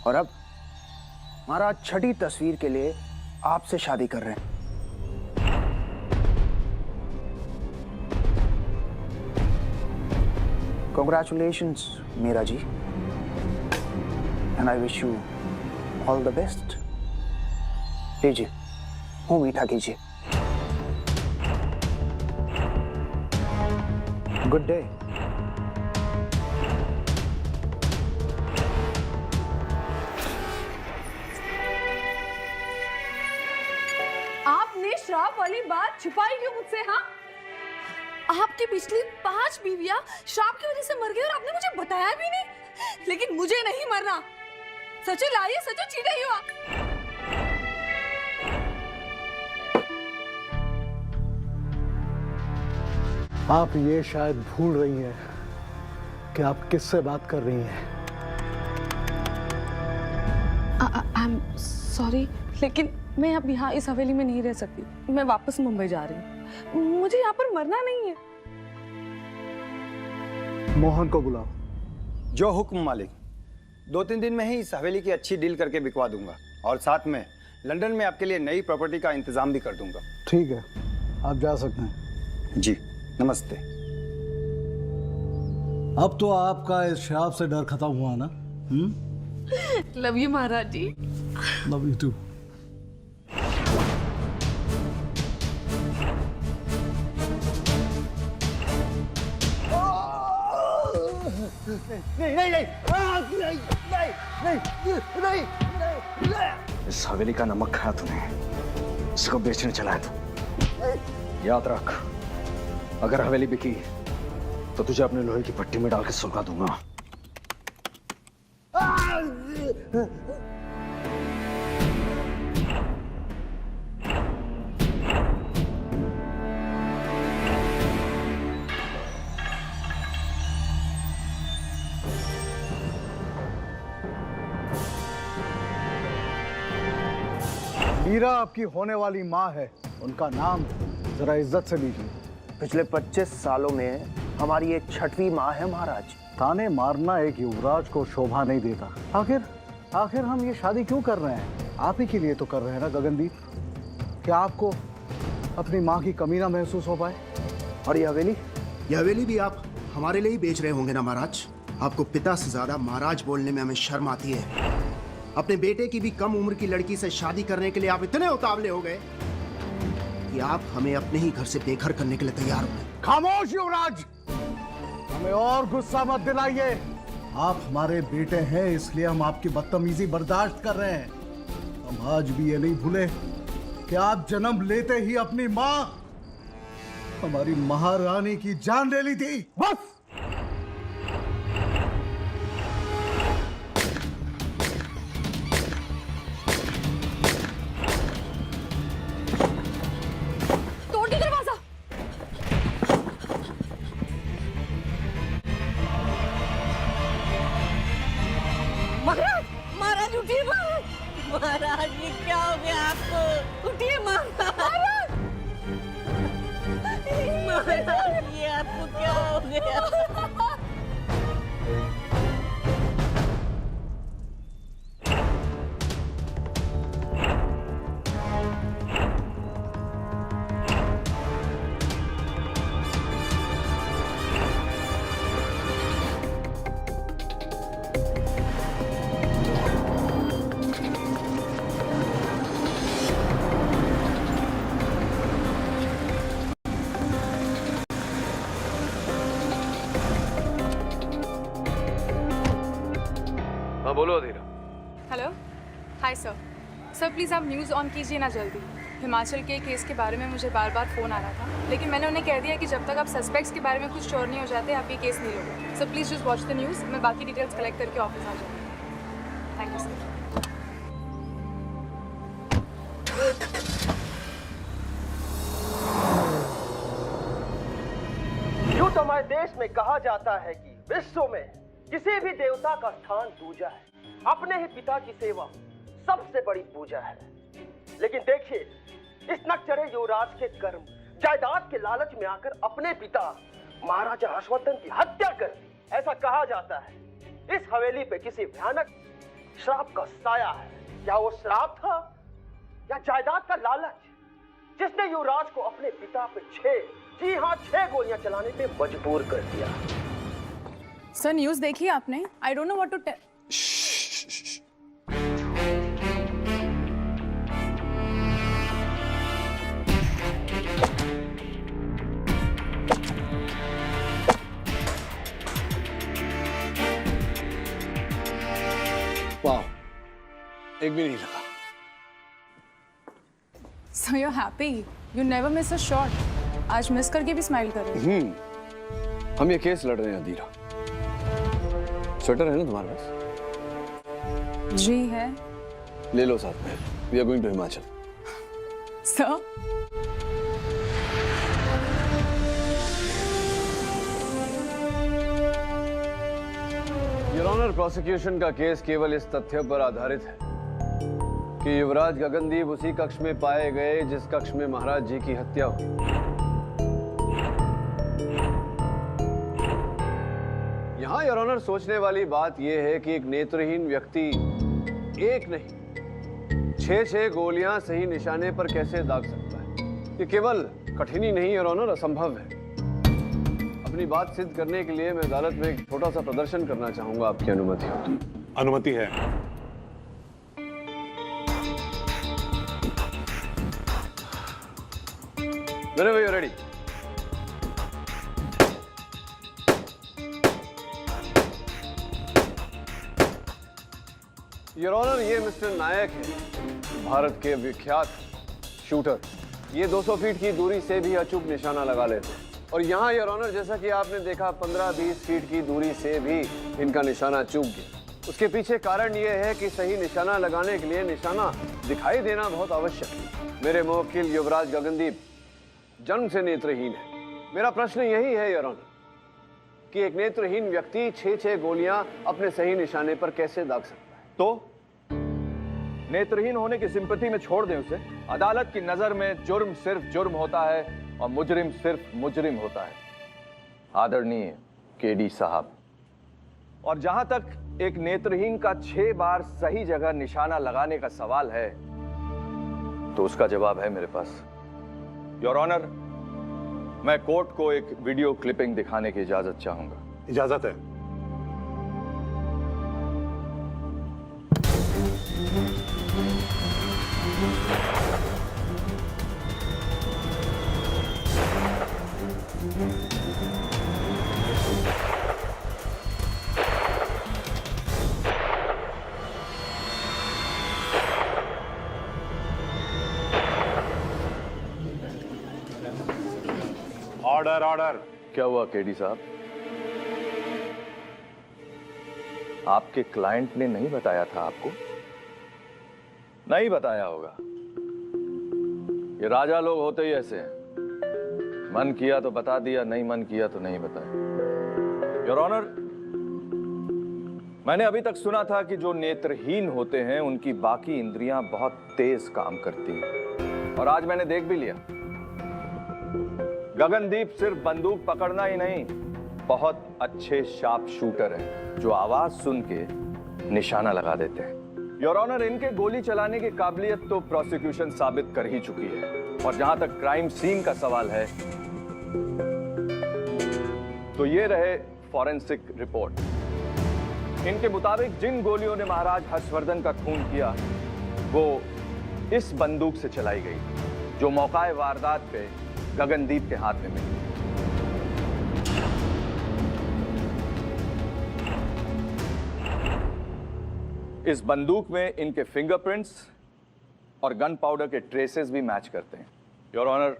और अब महाराज छठी तस्वीर के लिए आपसे शादी कर रहे हैं। Congratulations, Meera ji, and I wish you all the best. लीजिए, मुंह मीठा कीजिए। Good day. वाली बात छुपाई क्यों मुझसे? हाँ, आपकी पिछली 5 बीवियां श्राप की वजह से मर गई और आपने मुझे बताया भी नहीं। लेकिन मुझे नहीं मरना। सच लाइए, सच चीटे ही हुआ। आप ये शायद भूल रही हैं कि आप किससे बात कर रही हैं। आई एम सॉरी, लेकिन मैं अब यहाँ इस हवेली में नहीं रह सकती। मैं वापस मुंबई जा रही हूँ। मुझे यहाँ पर मरना नहीं है। मोहन को बुलाओ। जो हुक्म मालिक। 2-3 दिन में ही इस हवेली की अच्छी डील करके बिकवा दूंगा और साथ में लंदन में आपके लिए नई प्रॉपर्टी का इंतजाम भी कर दूंगा। ठीक है, आप जा सकते हैं। जी नमस्ते। अब तो आपका इस श्राप से डर खत्म हुआ ना? Love you Maharaj ji. Love you too. नहीं नहीं नहीं नहीं नहीं नहीं नहीं। इस हवेली का नमक खाया तूने, इसको बेचने चला है तू। याद रख, अगर हवेली बिकी तो तुझे अपने लोहे की पट्टी में डाल के सुलगा दूंगा। मीरा आपकी होने वाली माँ है, उनका नाम जरा इज्जत से लीजिए। पिछले 25 सालों में हमारी एक 6वीं माँ है महाराज। ताने मारना एक युवराज को शोभा नहीं देता। आखिर हम ये शादी क्यों कर रहे हैं? आप ही के लिए तो कर रहे हैं ना गगनदीप। क्या आपको अपनी माँ की कमी ना महसूस हो पाए? और ये हवेली भी आप हमारे लिए ही बेच रहे होंगे ना महाराज? आपको पिता से ज्यादा महाराज बोलने में हमें शर्म आती है। अपने बेटे की भी कम उम्र की लड़की से शादी करने के लिए आप इतने उतावले हो गए कि आप हमें अपने ही घर से बेघर करने के लिए तैयार हो गए। खामोश युवराज, हमें और गुस्सा मत दिलाइए। आप हमारे बेटे हैं, इसलिए हम आपकी बदतमीजी बर्दाश्त कर रहे हैं। हम आज भी ये नहीं भूले कि आप जन्म लेते ही अपनी माँ, हमारी महारानी की जान ले ली थी। बस महाराज, ये क्या हो गया आपको? उठिए महाराज। महाराज, ये आपको क्या हो गया? हाँ बोलो Adhira. Hello, hi sir. Sir please आप न्यूज़ ऑन कीजिए ना जल्दी। हिमाचल के केस के बारे में मुझे बार बार फ़ोन आ रहा था, लेकिन मैंने उन्हें कह दिया कि जब तक आप सस्पेक्ट्स के बारे में कुछ श्योर नहीं हो जाते आप ये केस नहीं लोगे। Sir please just watch the news. मैं बाकी डिटेल्स कलेक्ट करके ऑफिस आ जाऊँगी। Thank you sir. यूं तो हमारे देश में कहा जाता है कि विश्व में किसी भी देवता का स्थान दूजा है, अपने ही पिता की सेवा सबसे बड़ी पूजा है। लेकिन देखिए, इस नकचरे युवराज के कर्म जायदाद के लालच में आकर अपने पिता महाराजा हर्षवर्धन की हत्या कर दी। ऐसा कहा जाता है इस हवेली पे किसी भयानक श्राप का साया है। क्या वो श्राप था या जायदाद का लालच जिसने युवराज को अपने पिता पे 6 गोलियां चलाने पे मजबूर कर दिया? सर न्यूज़ देखी आपने? I don't know what to tell. वाह, एक भी नहीं लगा। So you're happy? You never miss a shot. आज मिस करके भी स्माइल कर रहे हो। हम ये केस लड़ रहे हैं अदीरा। स्वेटर है ना तुम्हारे पास? जी है। ले लो साथ में। We are going to Himachal. Sir your honour, prosecution का केस केवल इस तथ्य पर आधारित है कि युवराज गगनदीप उसी कक्ष में पाए गए जिस कक्ष में महाराज जी की हत्या हुई। यहां योर ऑनर सोचने वाली बात यह है कि एक नेत्रहीन व्यक्ति एक नहीं 6-6 गोलियां सही निशाने पर कैसे दाग सकता है। ये केवल कठिन ही नहीं योर ऑनर, असंभव है। अपनी बात सिद्ध करने के लिए मैं अदालत में एक छोटा सा प्रदर्शन करना चाहूंगा, आपकी अनुमति हो तो। अनुमति है। Whenever you're ready. Your honour, ये मिस्टर नायक है, भारत के विख्यात शूटर। ये 200 फीट की दूरी से भी अचूक निशाना लगा लेते हैं। और यहाँ योर ऑनर, जैसा कि आपने देखा 15-20 फीट की दूरी से भी इनका निशाना चूक गया। उसके पीछे कारण ये है कि सही निशाना लगाने के लिए निशाना दिखाई देना बहुत आवश्यक है। मेरे मुवक्किल युवराज गगनदीप जन्म से नेत्रहीन है। मेरा प्रश्न यही है योर ऑनर कि एक नेत्रहीन व्यक्ति 6-6 गोलियां अपने सही निशाने पर कैसे दाग सकता है? तो नेत्रहीन होने की सिंपैथी में छोड़ दें उसे। अदालत की नजर में जुर्म सिर्फ जुर्म होता है और मुजरिम सिर्फ मुजरिम होता है, आदरणीय केडी साहब। और जहां तक एक नेत्रहीन का 6 बार सही जगह निशाना लगाने का सवाल है, तो उसका जवाब है मेरे पास। योर ऑनर, मैं कोर्ट को एक वीडियो क्लिपिंग दिखाने की इजाजत चाहूंगा। इजाजत है। Order order. क्या हुआ केडी साहब? आपके क्लाइंट ने नहीं बताया था आपको? नहीं बताया होगा। ये राजा लोग होते ही ऐसे हैं, मन किया तो बता दिया, नहीं मन किया तो नहीं बताया। योर ऑनर, मैंने अभी तक सुना था कि जो नेत्रहीन होते हैं उनकी बाकी इंद्रियां बहुत तेज काम करती हैं, और आज मैंने देख भी लिया। गगनदीप सिर्फ बंदूक पकड़ना ही नहीं, बहुत अच्छे शार्प शूटर हैं जो आवाज सुन के निशाना लगा देते हैं। योर ऑनर, इनके गोली चलाने की काबिलियत तो प्रोसिक्यूशन साबित कर ही चुकी है। और जहां तक क्राइम सीन का सवाल है, तो ये रहे फॉरेंसिक रिपोर्ट। इनके मुताबिक जिन गोलियों ने महाराज हर्षवर्धन का खून किया, वो इस बंदूक से चलाई गई जो मौकाए वारदात पे गगनदीप के हाथ में मिली। इस बंदूक में इनके फिंगरप्रिंट्स और गन पाउडर के ट्रेसेस भी मैच करते हैं। योर ऑनर,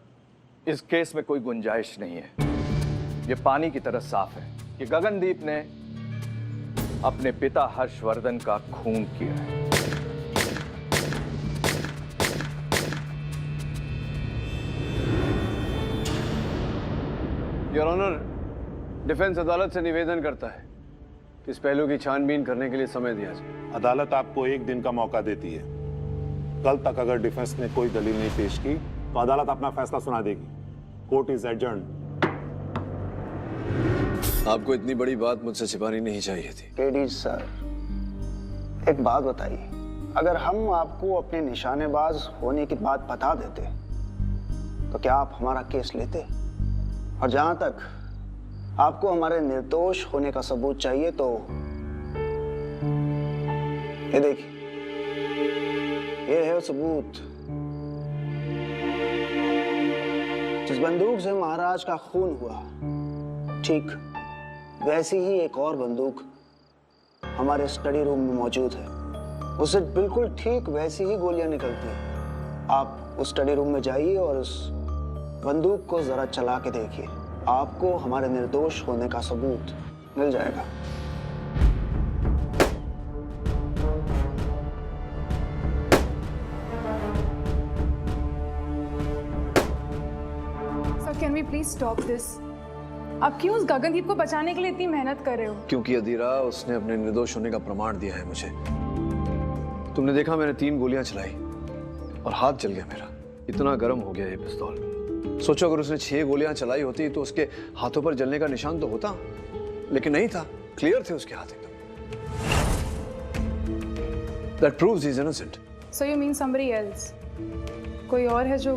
इस केस में कोई गुंजाइश नहीं है। ये पानी की तरह साफ है कि गगनदीप ने अपने पिता हर्षवर्धन का खून किया है। योर ऑनर, डिफेंस अदालत से निवेदन करता है कि इस पहलू की छानबीन करने के लिए समय दिया जाए। अदालत आपको 1 दिन का मौका देती है। कल तक अगर डिफेंस ने कोई दलील नहीं पेश की तो अदालत अपना फैसला सुना देगी। Court is adjourned. आपको इतनी बड़ी बात मुझसे छिपानी नहीं चाहिए थी। केडी सर, एक बात बताइए, अगर हम आपको अपने निशानेबाज होने की बात बता देते तो क्या आप हमारा केस लेते? और जहां तक आपको हमारे निर्दोष होने का सबूत चाहिए तो ये देखिए, ये है सबूत। जिस बंदूक से महाराज का खून हुआ, ठीक वैसी ही एक और बंदूक हमारे स्टडी रूम में मौजूद है। उससे बिल्कुल ठीक वैसी ही गोलियां निकलती हैं। आप उस स्टडी रूम में जाइए और उस बंदूक को जरा चला के देखिए, आपको हमारे निर्दोष होने का सबूत मिल जाएगा। Sir can we please stop this? आप क्यों उस गगनदीप को बचाने के लिए इतनी मेहनत कर रहे हो? क्योंकि अधीरा उसने अपने निर्दोष होने का प्रमाण दिया है मुझे। तुमने देखा मैंने 3 गोलियां चलाई और हाथ जल गया मेरा, इतना गर्म हो गया ये पिस्तौल। सोचो अगर उसने 6 गोलियां चलाई होती तो उसके हाथों पर जलने का निशान तो होता, लेकिन नहीं था, क्लियर थे उसके हाथ एकदम। That proves he's innocent. So you mean somebody else? कोई और है जो?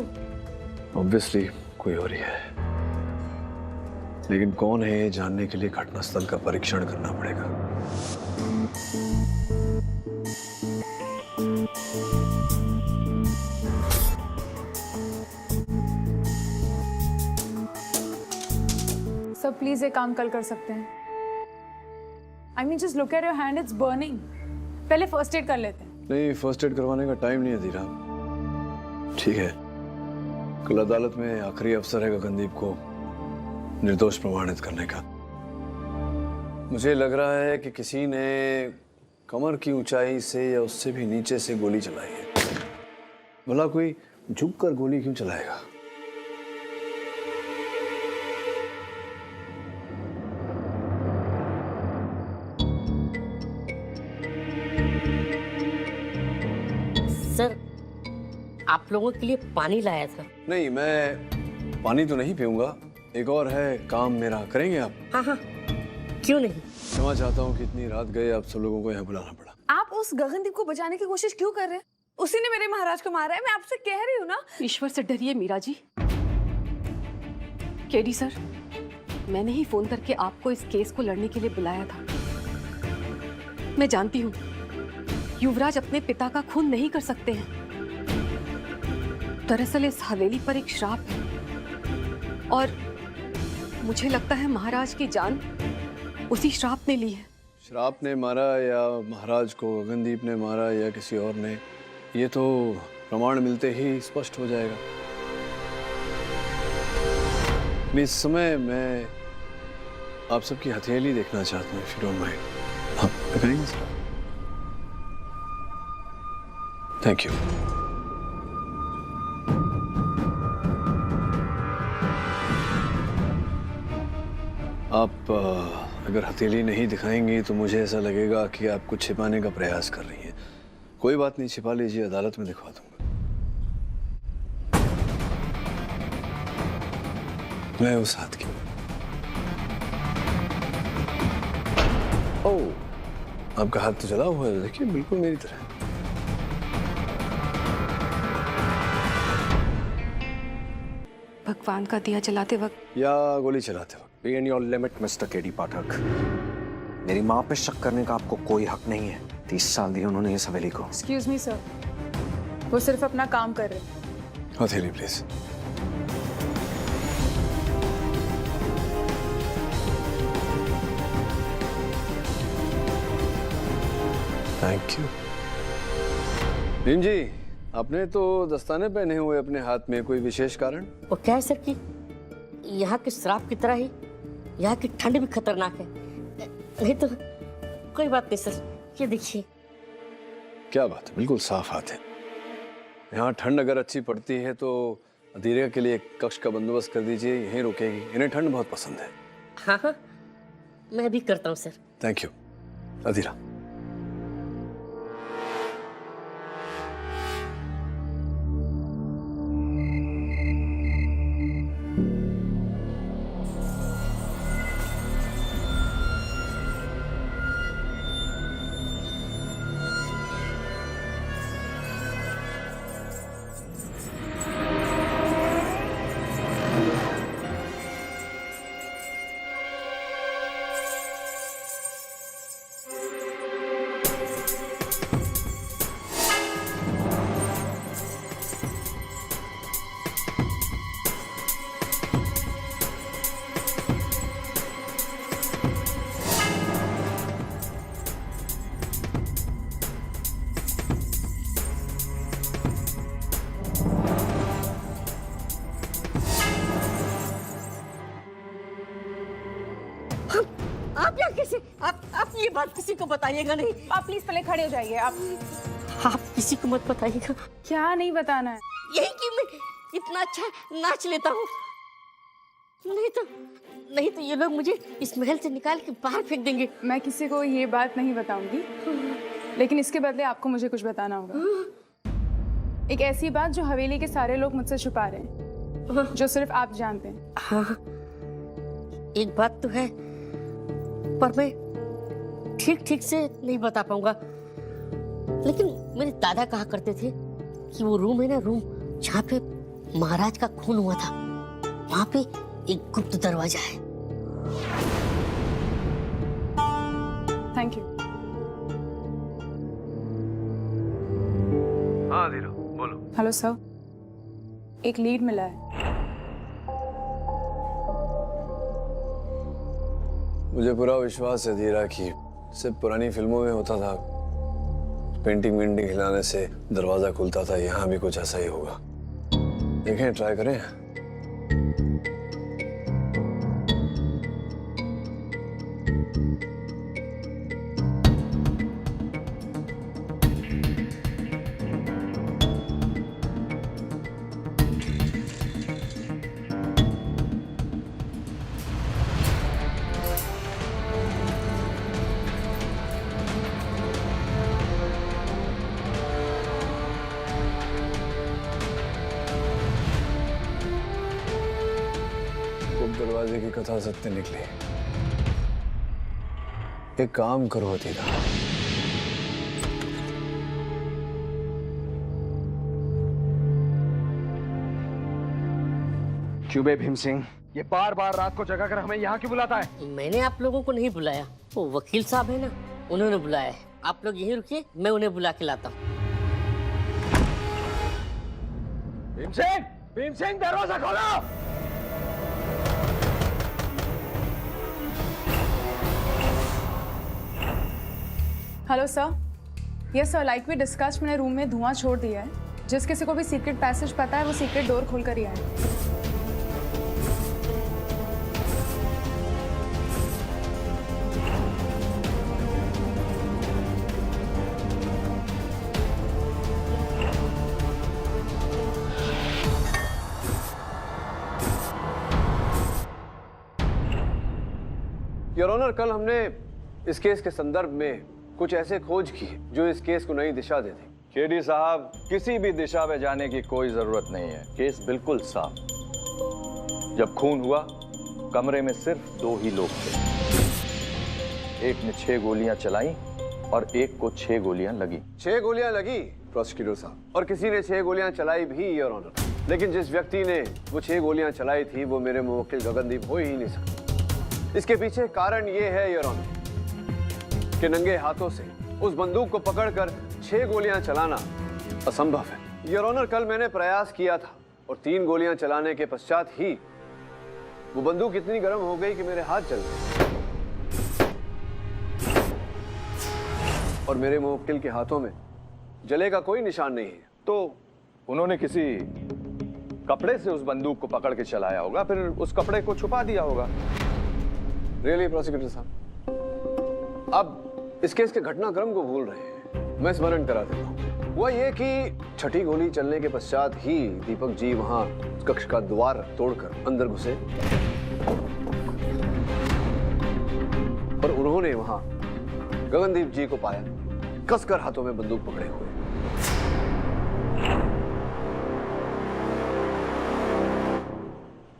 Obviously कोई और ही है, लेकिन कौन है ये जानने के लिए घटनास्थल का परीक्षण करना पड़ेगा। सर प्लीज एक काम कल कर सकते हैं। I mean just look at your hand, it's burning. पहले फर्स्ट एड कर लेते हैं। नहीं, फर्स्ट एड करवाने का टाइम नहीं है धीरा। ठीक है, कल अदालत में आखिरी अवसर है गगनदीप को निर्दोष प्रमाणित करने का। मुझे लग रहा है कि किसी ने कमर की ऊंचाई से या उससे भी नीचे से गोली चलाई है। भला कोई झुककर गोली क्यों चलाएगा? सर आप लोगों के लिए पानी लाया था। नहीं, मैं पानी तो नहीं पीऊंगा, एक और है काम मेरा, करेंगे आप? हाँ हाँ क्यों नहीं। क्षमा चाहता हूँ कि इतनी रात गए आप सब लोगों को यहाँ बुलाना पड़ा। आप उस गगनदीप को बचाने की कोशिश क्यों कर रहे हैं? उसी ने मेरे महाराज को मारा है, मैं आपसे कह रही हूँ ना। ईश्वर से डरिए मीरा जी। केडी सर, मैंने ही फोन करके आपको इस केस को लड़ने के लिए बुलाया था। मैं जानती हूँ युवराज अपने पिता का खून नहीं कर सकते हैं। दरअसल इस हवेली पर एक श्राप है और मुझे लगता है महाराज की जान उसी श्राप ने ली है। श्राप ने मारा या महाराज को गगनदीप ने मारा या किसी और ने, ये तो प्रमाण मिलते ही स्पष्ट हो जाएगा। इस समय मैं आप सबकी हथेली देखना चाहता हूँ, इफ यू डोंट माइंड। हाँ, दिखाएंगे सर? Thank you. आप अगर हथेली नहीं दिखाएंगी तो मुझे ऐसा लगेगा कि आप कुछ छिपाने का प्रयास कर रही हैं। कोई बात नहीं, छिपा लीजिए, अदालत में दिखवा दूंगा। मैं उस हाथ की। ओह, आपका हाथ तो जला हुआ है, देखिए बिल्कुल मेरी तरह। भगवान का दिया जलाते वक्त या गोली चलाते वक्त। Be in your limit, Mr. KD Pathak. मेरी माँ पे शक करने का आपको कोई हक नहीं है। 30 साल दिए उन्होंने इस हवेली को। एक्सक्यूज मी सर, वो सिर्फ अपना काम कर रहे हैं। हथेली please. Thank you. Neem ji, आपने तो दस्ताने पहने हुए अपने हाथ में, कोई विशेष कारण? वो क्या है सर कि यहाँ के श्राप की तरह ही यहाँ की ठंड भी खतरनाक है। नहीं तो कोई बात नहीं सर, ये देखिए। क्या बात है, बिल्कुल साफ हाथ है। यहाँ ठंड अगर अच्छी पड़ती है तो अधीरा के लिए एक कक्ष का बंदोबस्त कर दीजिए, यहीं रुकेगी। इन्हें ठंड बहुत पसंद है। हाँ हाँ मैं भी करता हूँ सर। थैंक यू अधीरा। बात किसी को बताइएगा नहीं। आप प्लीज पहले खड़े हो जाइए। आप किसी को मत बताइएगा। क्या नहीं बताना है? यही कि मैं इतना अच्छा नाच लेता हूँ। नहीं तो ये लोग मुझे इस महल से निकाल के बाहर फेंक देंगे। मैं किसी को ये बात नहीं बताऊंगी, लेकिन इसके बदले आपको मुझे कुछ बताना होगा। एक ऐसी बात जो हवेली के सारे लोग मुझसे छुपा रहे हैं, जो सिर्फ आप जानते हैं। हाँ, एक बात तो है, पर मैं ठीक से नहीं बता पाऊंगा। लेकिन मेरे दादा कहा करते थे कि वो रूम है ना, रूम जहाँ पे महाराज का खून हुआ था, वहां पे एक गुप्त दरवाजा है। Thank you. हाँ धीरू, बोलो। हेलो सर, एक लीड मिला है। मुझे पूरा विश्वास है धीरा कि सिर्फ पुरानी फिल्मों में होता था, पेंटिंग वेंटिंग हिलाने से दरवाजा खुलता था, यहाँ भी कुछ ऐसा ही होगा। देखें, ट्राई करें। दरवाजे की कथा सत्य निकली। एक काम करो धीरा, क्यों बे भीम सिंह, ये बार बार रात को जगा कर हमें यहाँ क्यों बुलाता है? मैंने आप लोगों को नहीं बुलाया, वो वकील साहब है ना, उन्होंने बुलाया है। आप लोग यहीं रुकिए, मैं उन्हें बुला के लाता हूँ। भीम सिंह दरवाजा खोलो। Hello sir, yes sir, like we discussed, मैंने रूम में धुआं छोड़ दिया है। जिस किसी को भी सीक्रेट पैसेज पता है वो सीक्रेट डोर खोल कर ही आए। योर ऑनर, कल हमने इस केस के संदर्भ में कुछ ऐसे खोज की जो इस केस को नई दिशा दे दी। केडी साहब, किसी भी दिशा में जाने की कोई जरूरत नहीं है, केस बिल्कुल साफ। जब खून हुआ, कमरे में सिर्फ 2 ही लोग थे। एक ने 6 गोलियां चलाई और एक को 6 गोलियां लगी। 6 गोलियां लगी प्रोसिक्यूटर साहब, और किसी ने 6 गोलियां चलाई भी योर ऑनर। लेकिन जिस व्यक्ति ने वो 6 गोलियां चलाई थी वो मेरे मुवक्किल गगनदीप हो ही नहीं सकता। इसके पीछे कारण ये है योर ऑनर कि नंगे हाथों से उस बंदूक को पकड़कर 6 गोलियां चलाना असंभव है। योर ऑनर, कल मैंने प्रयास किया था और 3 गोलियां चलाने के पश्चात ही वो बंदूक इतनी गर्म हो गई कि मेरे हाथ जल गए और मेरे मुवक्किल के हाथों में जले का कोई निशान नहीं है। तो उन्होंने किसी कपड़े से उस बंदूक को पकड़ के चलाया होगा, फिर उस कपड़े को छुपा दिया होगा। रियली प्रोसिक्यूटर साहब, अब इस केस के घटनाक्रम को भूल रहे हैं, मैं स्मरण करा देता हूँ। हुआ ये कि 6ठी गोली चलने के पश्चात ही दीपक जी वहां कक्ष का द्वार तोड़कर अंदर घुसे और उन्होंने वहां गगनदीप जी को पाया, कसकर हाथों में बंदूक पकड़े हुए।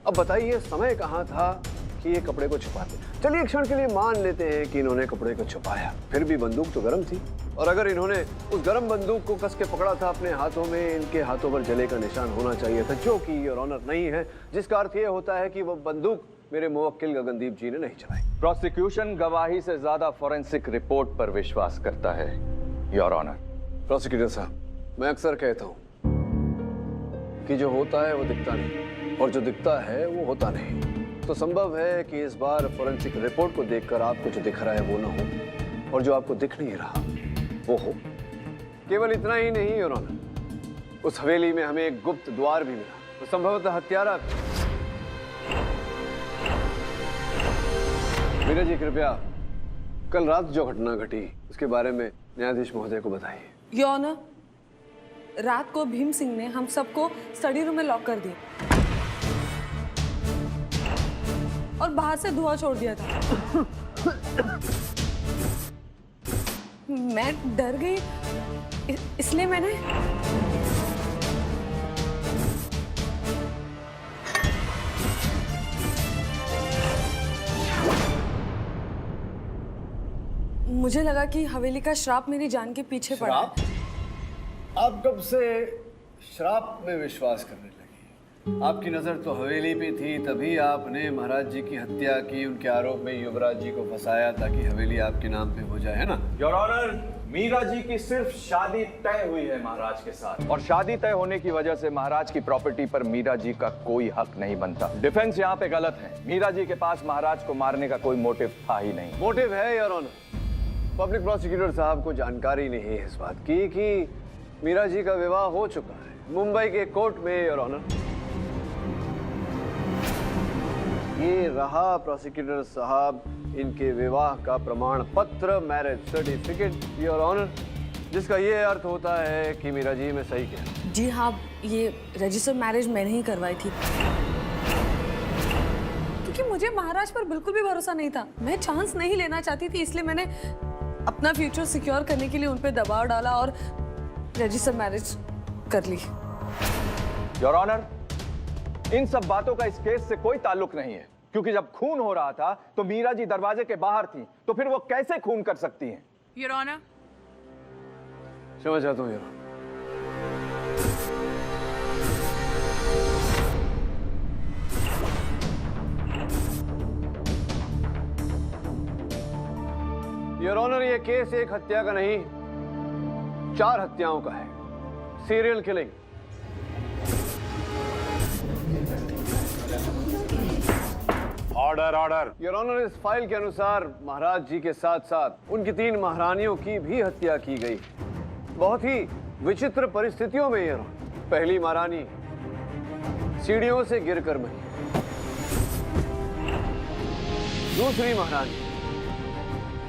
अब बताइए समय कहां था कि ये कपड़े को छुपाते? चलिए एक क्षण के लिए मान लेते हैं कि इन्होंने कपड़े को छुपाया, फिर भी बंदूक तो गर्म थी, और अगर इन्होंने उस गर्म बंदूक को कस के पकड़ा था अपने हाथों में, इनके हाथों पर जले का निशान होना चाहिए था, जो कि योर ऑनर नहीं है, जिसका अर्थ ये होता है कि वो बंदूक मेरे मुवक्किल गगनदीप जी ने नहीं चलाई। प्रोसिक्यूशन गवाही से ज्यादा फॉरेंसिक रिपोर्ट पर विश्वास करता है योर ऑनर। प्रोसिक्यूटर साहब, मैं अक्सर कहता हूं कि जो होता है वो दिखता नहीं और जो दिखता है वो होता नहीं। तो संभव है कि इस बार फॉरेंसिक रिपोर्ट को देखकर आपको जो दिख रहा है वो ना हो, और जो आपको दिख नहीं रहा वो हो। केवल इतना ही नहीं योर ऑनर, उस हवेली में हमें एक गुप्त द्वार भी मिला, तो संभवतः हत्यारा। मीरा जी कृपया कल रात जो घटना घटी उसके बारे में न्यायाधीश महोदय को बताइए। योर ऑनर, रात को भीम सिंह ने हम सबको स्टडी रूम में लॉक कर दिया और बाहर से धुआं छोड़ दिया था। मैं डर गई, इसलिए मैंने मुझे लगा कि हवेली का श्राप मेरी जान के पीछे पड़ा है। आप कब से श्राप में विश्वास करने लगी? आपकी नजर तो हवेली पे थी, तभी आपने महाराज जी की हत्या की, उनके आरोप में युवराज जी को फंसाया ताकि हवेली आपके नाम पे हो जाए, है ना? योर ऑनर, मीरा जी की सिर्फ शादी तय हुई है महाराज के साथ, और शादी तय होने की वजह से महाराज की प्रॉपर्टी पर मीरा जी का कोई हक नहीं बनता। डिफेंस यहाँ पे गलत है। मीरा जी के पास महाराज को मारने का कोई मोटिव था ही नहीं। मोटिव है योर ऑनर। पब्लिक प्रोसिक्यूटर साहब को जानकारी नहीं है इस बात की कि मीरा जी का विवाह हो चुका है मुंबई के कोर्ट में, योर ऑनर। ये रहा प्रोसिक्यूटर साहब इनके विवाह का प्रमाण पत्र, मैरिज सर्टिफिकेट, योर ऑनर, जिसका ये अर्थ होता है कि मीरा जी मैं सही कह रहा हूं। जी हाँ, ये रजिस्टर मैरिज मैंने ही करवाई थी क्योंकि मुझे महाराज पर बिल्कुल भी भरोसा नहीं था। मैं चांस नहीं लेना चाहती थी, इसलिए मैंने अपना फ्यूचर सिक्योर करने के लिए उन पे दबाव डाला और रजिस्टर मैरिज कर ली। योर ऑनर, इन सब बातों का इस केस से कोई ताल्लुक नहीं है, क्योंकि जब खून हो रहा था तो मीरा जी दरवाजे के बाहर थी, तो फिर वो कैसे खून कर सकती हैं? योर ऑनर, समझ जाता हूँ योर ऑनर। योर ऑनर, ये केस एक हत्या का नहीं 4 हत्याओं का है। Serial killing. Order order. Your honour, इस फाइल के अनुसार महाराज जी के साथ साथ उनकी 3 महारानियों की भी हत्या की गई, बहुत ही विचित्र परिस्थितियों में। योर ऑनर, पहली महारानी सीढ़ियों से गिरकर मरी, दूसरी महारानी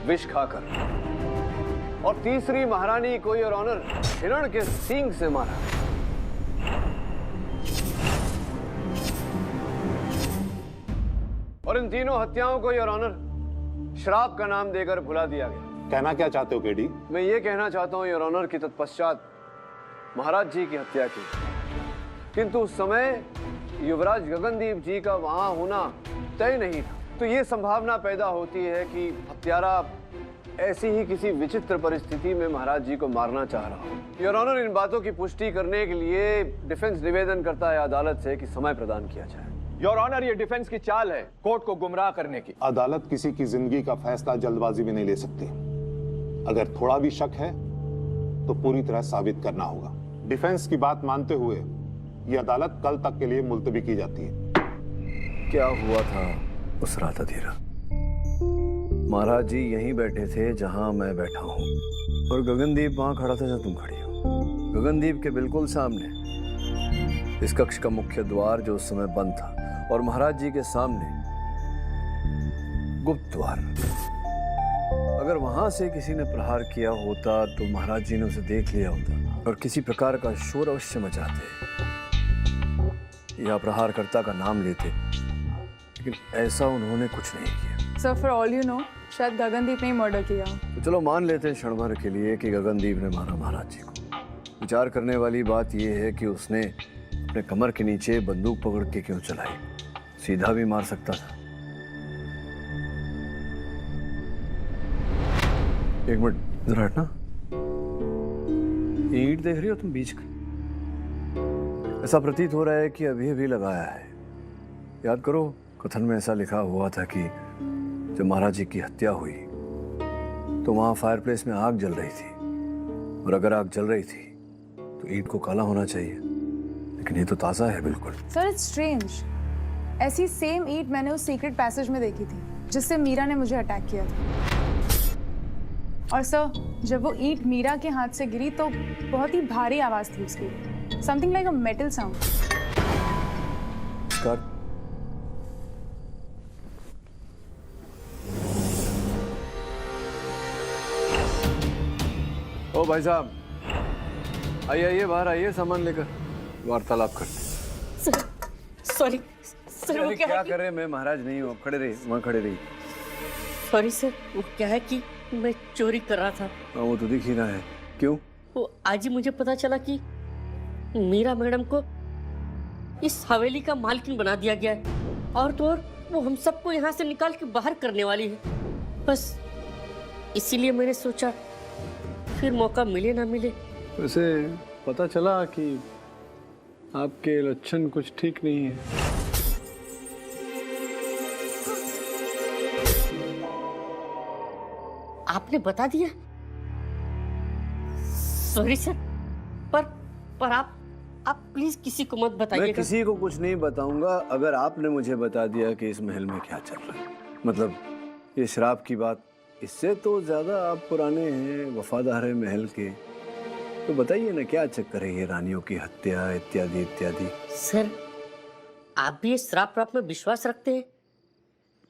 विष खाकर, और तीसरी महारानी को योर ऑनर हिरण के सींग से मारा। और इन तीनों हत्याओं को योर ऑनर श्राप का नाम देकर भुला दिया गया। कहना क्या चाहते हो केडी? मैं ये कहना चाहता हूं योर ऑनर कि तत्पश्चात महाराज जी की हत्या की, किंतु उस समय युवराज गगनदीप जी का वहां होना तय नहीं था, तो ये संभावना पैदा होती है कि हत्यारा ऐसी ही किसी विचित्र परिस्थिति में महाराज जी को मारना चाह रहा हो। योर ऑनर, इन बातों की पुष्टि करने के लिए डिफेंस निवेदन करता है अदालत से कि समय प्रदान किया जाए। योर ऑनर, ये डिफेंस की चाल है कोर्ट को गुमराह करने की। अदालत किसी की जिंदगी का फैसला जल्दबाजी में नहीं ले सकती। अगर थोड़ा भी शक है तो पूरी तरह साबित करना होगा। डिफेंस की बात मानते हुए यह अदालत कल तक के लिए मुलतवी की जाती है। क्या हुआ था उस रात अधीरा? महाराज जी यहीं बैठे थे जहां मैं बैठा हूं, और गगनदीप वहां खड़ा था जहां तुम खड़ी हो। गगनदीप के बिल्कुल सामने इस कक्ष का मुख्य द्वार जो उस समय बंद था, और महाराज जी के सामने गुप्त द्वार। अगर वहां से किसी ने प्रहार किया होता तो महाराज जी ने उसे देख लिया होता और किसी प्रकार का शोर अवश्य मचाते या प्रहारकर्ता का नाम लेते, लेकिन ऐसा उन्होंने कुछ नहीं किया। Sir, for all you know, शायद गगनदीप ने मर्डर किया। तो चलो मान लेते हैं क्षण भर के लिए कि गगनदीप ने मारा महाराज जी को। विचार करने वाली बात यह है कि उसने अपने कमर के नीचे बंदूक पकड़ के क्यों चलाई? सीधा भी मार सकता था। एक मिनट जरा हटना। ईंट देख रही हो तुम बीच का? ऐसा प्रतीत हो रहा है कि अभी अभी लगाया है। याद करो, कथन में ऐसा लिखा हुआ था कि जब महाराज जी की हत्या हुई तो वहां फायरप्लेस में आग जल रही थी, और अगर आग जल रही थी तो ईंट को काला होना चाहिए, लेकिन ये तो ताज़ा है बिल्कुल। Sir, it's strange. ऐसी सेम ईंट मैंने उस सीक्रेट पैसेज में देखी थी जिससे मीरा ने मुझे अटैक किया था। और सर, जब वो ईंट मीरा के हाथ से गिरी तो बहुत ही भारी आवाज थी उसकी, something like a metal sound. ओ भाई साहब, आइए आइए, बाहर आइए, सामान लेकर वार्तालाप करते। सॉरी सर, वो क्या कर रहे हैं? मैं महाराज नहीं हूँ, आप खड़े रहिए, वहाँ खड़े रहिए। सॉरी सर, वो क्या है कि मैं चोरी कर रहा था। वो तो दिख ही रहा है। क्यों? वो आज ही मुझे पता चला कि मीरा मैडम को इस हवेली का मालकिन बना दिया गया है, और तो और वो हम सबको यहाँ से निकाल के बाहर करने वाली है। बस इसीलिए मैंने सोचा फिर मौका मिले ना मिले। वैसे पता चला कि आपके लक्षण कुछ ठीक नहीं है। आपने बता दिया? सॉरी सर, पर आप प्लीज किसी को मत बताइएगा। मैं किसी को कुछ नहीं बताऊंगा अगर आपने मुझे बता दिया कि इस महल में क्या चल रहा है। मतलब ये शराब की बात, इससे तो ज्यादा आप पुराने हैं, वफादार हैं महल के, तो बताइए ना क्या चक्कर है ये रानियों की हत्या इत्यादि इत्यादि। सर, आप भी इस श्राप में विश्वास रखते हैं?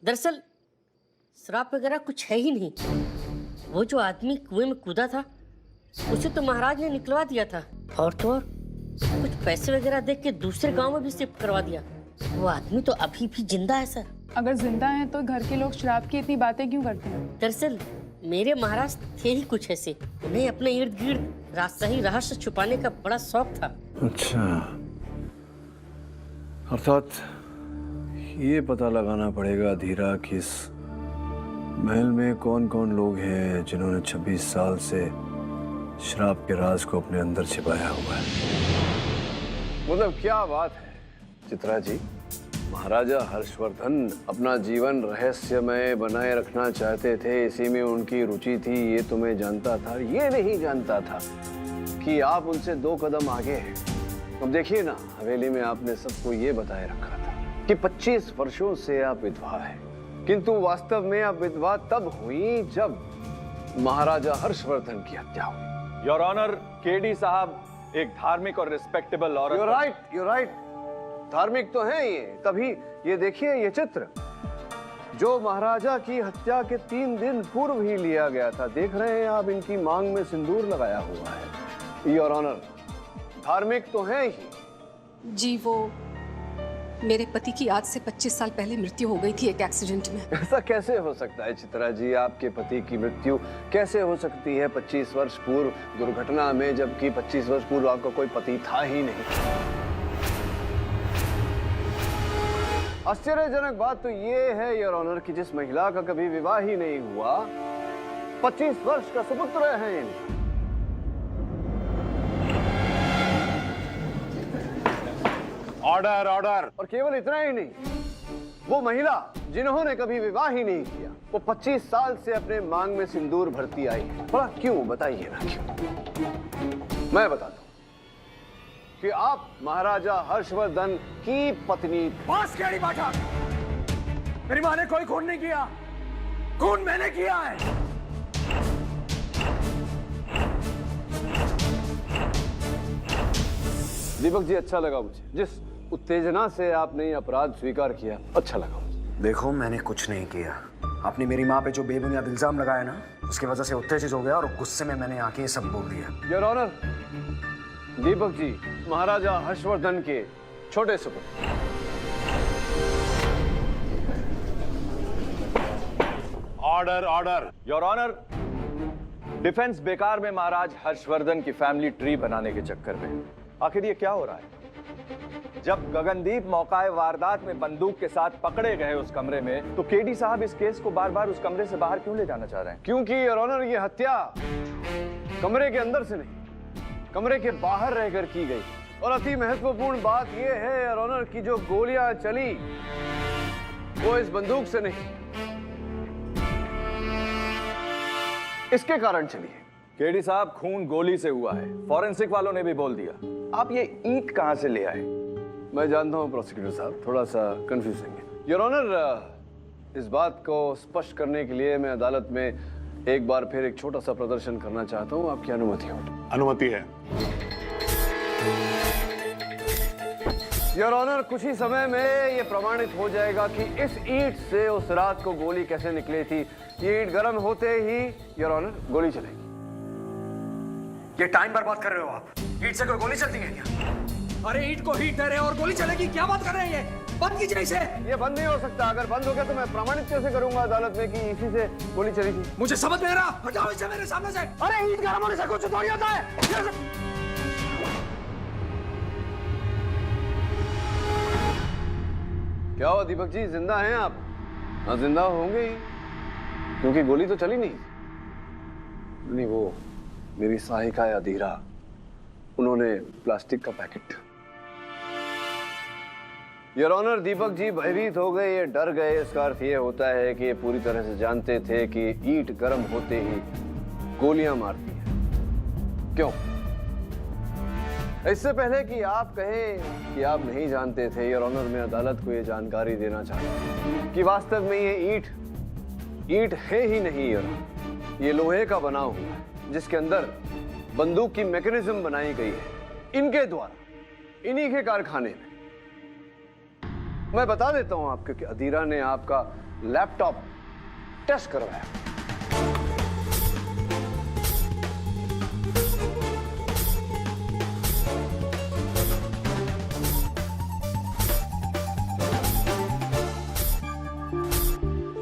दरअसल श्राप वगैरह कुछ है ही नहीं। वो जो आदमी कुएं में कूदा था उसे तो महाराज ने निकलवा दिया था, और तो और कुछ पैसे वगैरह देख के दूसरे गांव में भी शिफ्ट करवा दिया। वो आदमी तो अभी भी जिंदा है सर। अगर जिंदा है तो घर के लोग शराब की इतनी बातें क्यों करते हैं? दरअसल मेरे महाराज थे ही कुछ ऐसे, उन्हें अपने इर्द गिर्द राजशाही रहस्य छुपाने का बड़ा शौक था। अच्छा, अर्थात ये पता लगाना पड़ेगा धीरा कि इस महल में कौन कौन लोग हैं जिन्होंने 26 साल से शराब के राज को अपने अंदर छिपाया हुआ है। मतलब क्या बात है चित्रा जी, महाराजा हर्षवर्धन अपना जीवन रहस्यमय बनाए रखना चाहते थे, इसी में उनकी रुचि थी, ये तो मैं जानता था। ये नहीं जानता था कि आप उनसे 2 कदम आगे हैं। अब देखिए ना, हवेली में आपने सबको ये बताए रखा था कि 25 वर्षों से आप विधवा हैं, किंतु वास्तव में आप विधवा तब हुई जब महाराजा हर्षवर्धन की हत्या हुई। योर ऑनर, केडी साहब एक धार्मिक और रिस्पेक्टेबल औरत। You're right. धार्मिक तो है ये, तभी ये देखिए ये चित्र जो महाराजा की हत्या के 3 दिन पूर्व ही लिया गया था। देख रहे हैं आप, इनकी मांग में सिंदूर लगाया हुआ है। योर ऑनर, धार्मिक तो है ही। जी, वो मेरे पति की आज से 25 साल पहले मृत्यु हो गई थी एक एक्सीडेंट में। ऐसा कैसे हो सकता है चित्रा जी? आपके पति की मृत्यु कैसे हो सकती है 25 वर्ष पूर्व दुर्घटना में, जबकि 25 वर्ष पूर्व आपका कोई पति था ही नहीं? आश्चर्यजनक बात तो ये है योर ऑनर कि जिस महिला का कभी विवाह ही नहीं हुआ, 25 वर्ष का सुपुत्र है इनका। Order order. और केवल इतना ही नहीं, वो महिला जिन्होंने कभी विवाह ही नहीं किया, वो 25 साल से अपने मांग में सिंदूर भरती आई। थोड़ा क्यों बताइए ना, क्यों? मैं बताता हूं कि आप महाराजा हर्षवर्धन की पत्नी। बस केडी पाठक, मेरी मां ने कोई खून नहीं किया, खून मैंने किया है। दीपक जी, अच्छा लगा मुझे जिस उत्तेजना से आपने ये अपराध स्वीकार किया, अच्छा लगा मुझे। देखो, मैंने कुछ नहीं किया। आपने मेरी माँ पे जो बेबुनियाद इल्जाम लगाया ना, उसकी वजह से उत्तेजित हो गया और गुस्से में मैंने आके ये सब बोल दिया। योर ऑनर, दीपक जी महाराजा हर्षवर्धन के छोटे सुपुत्र। Order order. Your honour, defence बेकार में महाराज हर्षवर्धन की फैमिली ट्री बनाने के चक्कर में आखिर ये क्या हो रहा है? जब गगनदीप मौकाए वारदात में बंदूक के साथ पकड़े गए उस कमरे में, तो केडी साहब इस केस को बार बार उस कमरे से बाहर क्यों ले जाना चाह रहे हैं? क्योंकि योर ऑनर, ये हत्या कमरे के अंदर से नहीं, कमरे के बाहर रहकर की गई। और अति महत्वपूर्ण बात यह है योर ऑनर कि जो गोलियां चली वो इस बंदूक से नहीं, इसके कारण चली है। केडी साहब, खून गोली से हुआ है, फॉरेंसिक वालों ने भी बोल दिया। आप ये ईंट कहां से ले आए? मैं जानता हूं प्रोसिक्यूटर साहब, थोड़ा सा कंफ्यूजिंग है। योर ऑनर, इस बात को स्पष्ट करने के लिए मैं अदालत में एक बार फिर एक छोटा सा प्रदर्शन करना चाहता हूं। आपकी अनुमति हो? अनुमति है। योर ऑनर, कुछ ही समय में ये प्रमाणित हो जाएगा कि इस ईंट से उस रात को गोली कैसे निकली थी। ये ईंट गर्म होते ही योर ऑनर गोली चलेगी। ये टाइम बर्बाद कर रहे हो आप। ईंट से कोई गोली चलती है क्या? अरे ईंट को हीट दे रहे हो और गोली चलेगी, क्या बात कर रहे हैं? ये बंद कीजिए इसे। ये बंद नहीं हो सकता। अगर बंद हो गया तो मैं प्रमाणित कैसे करूंगा अदालत में कि इसी से गोली चली थी? मुझे समझ में आ रहा, हटाओ इसे मेरे सामने से। अरे ईंट गर्म होने से कुछ थोड़ी होता है। क्या हुआ दीपक जी, जिंदा हैं आप? हाँ जिंदा होंगे ही, क्योंकि गोली तो चली नहीं। वो मेरी सहायिका या धीरा, उन्होंने प्लास्टिक का पैकेट। योर ऑनर, दीपक जी भयभीत हो गए, ये डर गए। इसका अर्थ ये होता है कि ये पूरी तरह से जानते थे कि ईंट गर्म होते ही गोलियां मारती है। क्यों? इससे पहले कि आप कहें कि आप नहीं जानते थे, योर ऑनर, मैं अदालत को ये जानकारी देना चाहता हूं कि वास्तव में ये ईंट है ही नहीं योर ऑनर। ये लोहे का बना हुआ है जिसके अंदर बंदूक की मैकेनिज्म बनाई गई है इनके द्वारा, इन्हीं के कारखाने में। मैं बता देता हूं आपको कि अधीरा ने आपका लैपटॉप टेस्ट करवाया।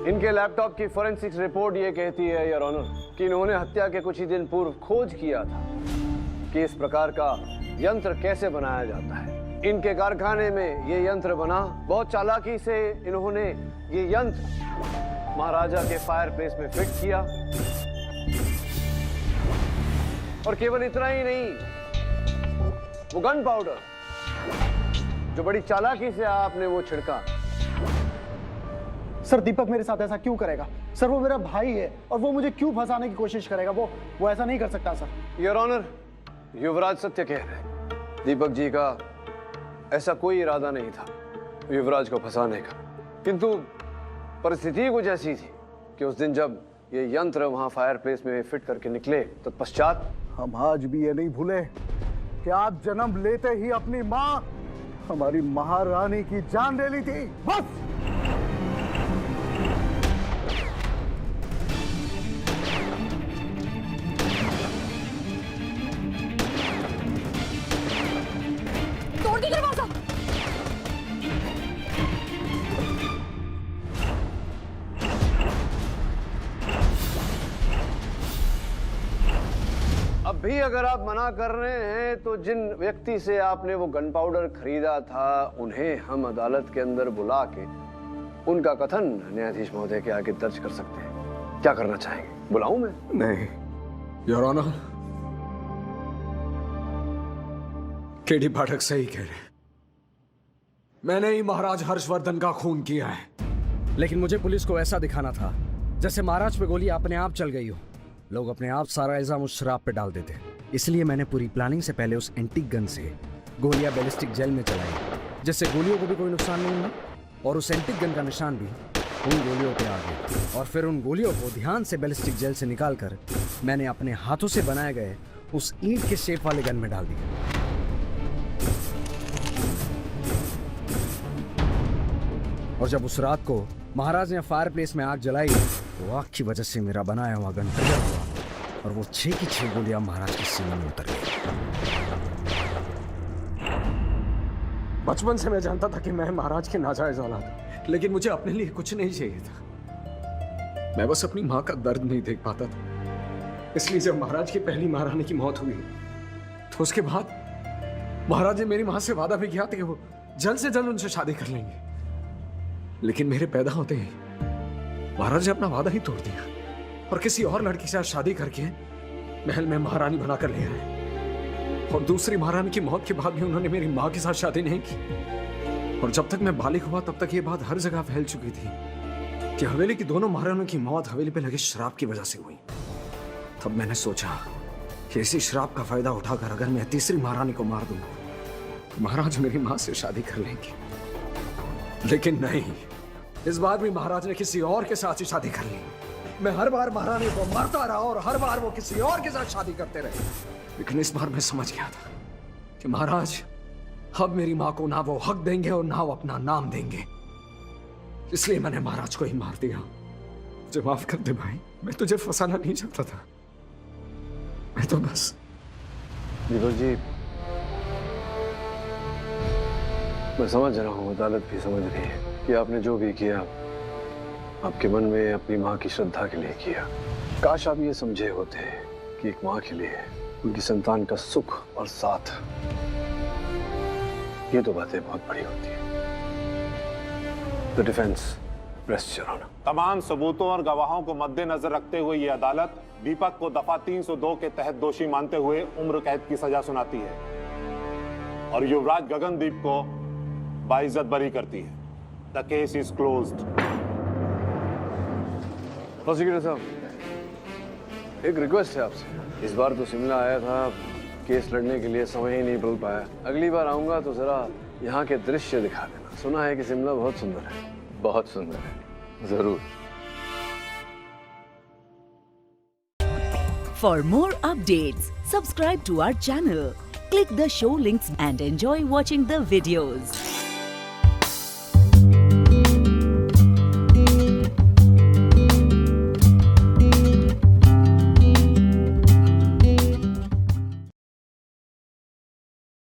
इनके लैपटॉप की फोरेंसिक्स रिपोर्ट ये कहती है योर ऑनर कि इन्होंने हत्या के कुछ ही दिन पूर्व खोज किया था कि इस प्रकार का यंत्र कैसे बनाया जाता है। इनके कारखाने में ये यंत्र बना। बहुत चालाकी से इन्होंने ये यंत्र महाराजा के फायरप्लेस में फिट किया। और केवल इतना ही नहीं, वो गन पाउडर जो बड़ी चालाकी से आपने वो छिड़का। सर दीपक मेरे साथ ऐसा क्यों करेगा? सर वो मेरा भाई है और वो मुझे क्यों फंसाने की कोशिश करेगा? वो ऐसा नहीं कर सकता सर। योर ऑनर, युवराज सत्य कह रहे हैं। दीपक जी का ऐसा कोई इरादा नहीं था युवराज को फंसाने का, किंतु परिस्थिति कुछ ऐसी थी कि उस दिन जब ये यंत्र वहां फायरप्लेस में फिट करके निकले तत्पश्चात हम आज भी ये नहीं भूले कि आप जन्म लेते ही अपनी माँ, हमारी महारानी की जान ले ली थी। बस तोड़ दे दरवाजा। अब भी अगर आप मना कर रहे हैं तो जिन व्यक्ति से आपने वो गन पाउडर खरीदा था उन्हें हम अदालत के अंदर बुला के उनका कथन न्यायाधीश महोदय के आगे दर्ज कर सकते हैं। क्या करना चाहेंगे? बुलाऊं मैं? नहीं योर ऑनर, केडी पाठक सही कह रहे। मैंने ही महाराज हर्षवर्धन का खून किया है। लेकिन मुझे पुलिस को ऐसा दिखाना था जैसे महाराज पे गोली अपने आप चल गई हो। लोग अपने आप सारा इल्जाम उस शराब पे डाल देते। इसलिए मैंने पूरी प्लानिंग से पहले उस एंटीक गन से गोलियां बैलिस्टिक जेल में चलाई, जिससे गोलियों को भी कोई नुकसान नहीं हुआ और उस एंटीक गन का निशान भी उन गोलियों पे आ गया। और फिर उन गोलियों को ध्यान से बैलिस्टिक जेल से निकालकर मैंने अपने हाथों से बनाए गए उस ईंट के शेप वाले गन में डाल दिया। और जब उस रात को महाराज ने फायरप्लेस में आग जलाई तो आग की वजह से मेरा बनाया हुआ गन ट्रिगर हुआ और वो 6 की 6 गोलियां महाराज के सीने में उतर गई। बचपन से मैं जानता था कि मैं महाराज की नाजायज औलाद, लेकिन मुझे अपने लिए कुछ नहीं चाहिए था। मैं बस अपनी माँ का दर्द नहीं देख पाता था। इसलिए जब महाराज की पहली महारानी की मौत हुई तो उसके बाद महाराज ने मेरी माँ से वादा भी किया था कि वो जल्द से जल्द उनसे शादी कर लेंगे। लेकिन मेरे पैदा होते ही महाराज ने अपना वादा ही तोड़ दिया और किसी और लड़की के साथ शादी करके महल में महारानी बनाकर ले आए। और दूसरी महारानी की मौत के बाद भी उन्होंने मेरी माँ के साथ शादी नहीं की। और जब तक मैं बालिग हुआ तब तक ये बात हर जगह फैल चुकी थी कि हवेली की दोनों महारानियों की मौत हवेली पे लगे शराब की वजह से हुई। तब मैंने सोचा कि इसी शराब का फायदा उठाकर अगर मैं तीसरी महारानी को मार दूंगा तो महाराज मेरी माँ से शादी कर लेंगे। लेकिन नहीं, इस बार भी महाराज ने किसी और के साथ ही शादी कर ली। मैं हर बार महारानी को मारता रहा और हर बार वो किसी और के साथ शादी करते रहे। लेकिन इस बार मैं समझ गया था कि महाराज अब मेरी माँ को ना वो हक देंगे और ना वो अपना नाम देंगे। इसलिए मैंने महाराज को ही मार दिया। मुझे माफ कर दे भाई, मैं तुझे फंसाना नहीं चाहता था। मैं तो बस दीपक जी, मैं समझ रहा हूँ, अदालत भी समझ रही है कि आपने जो भी किया आपके मन में अपनी माँ की श्रद्धा के लिए किया। काश आप ये समझे होते कि एक माँ के लिए उनकी संतान का सुख और साथ, ये तो बातें बहुत बड़ी होती है। The defence rest your honour. तमाम सबूतों और गवाहों को मद्देनजर रखते हुए ये अदालत दीपक को दफा 302 के तहत दोषी मानते हुए उम्र कैद की सजा सुनाती है और युवराज गगनदीप को बाइज्जत बरी करती है। The case is closed. Prosecutor साहब, एक रिक्वेस्ट है आपसे। इस बार तो शिमला आया था, केस लड़ने के लिए समय ही नहीं मिल पाया। अगली बार आऊंगा तो जरा यहाँ के दृश्य दिखा देना। सुना है कि शिमला बहुत सुंदर है। बहुत सुंदर है, जरूर। For more updates, subscribe to our channel, click the show links and enjoy watching the videos.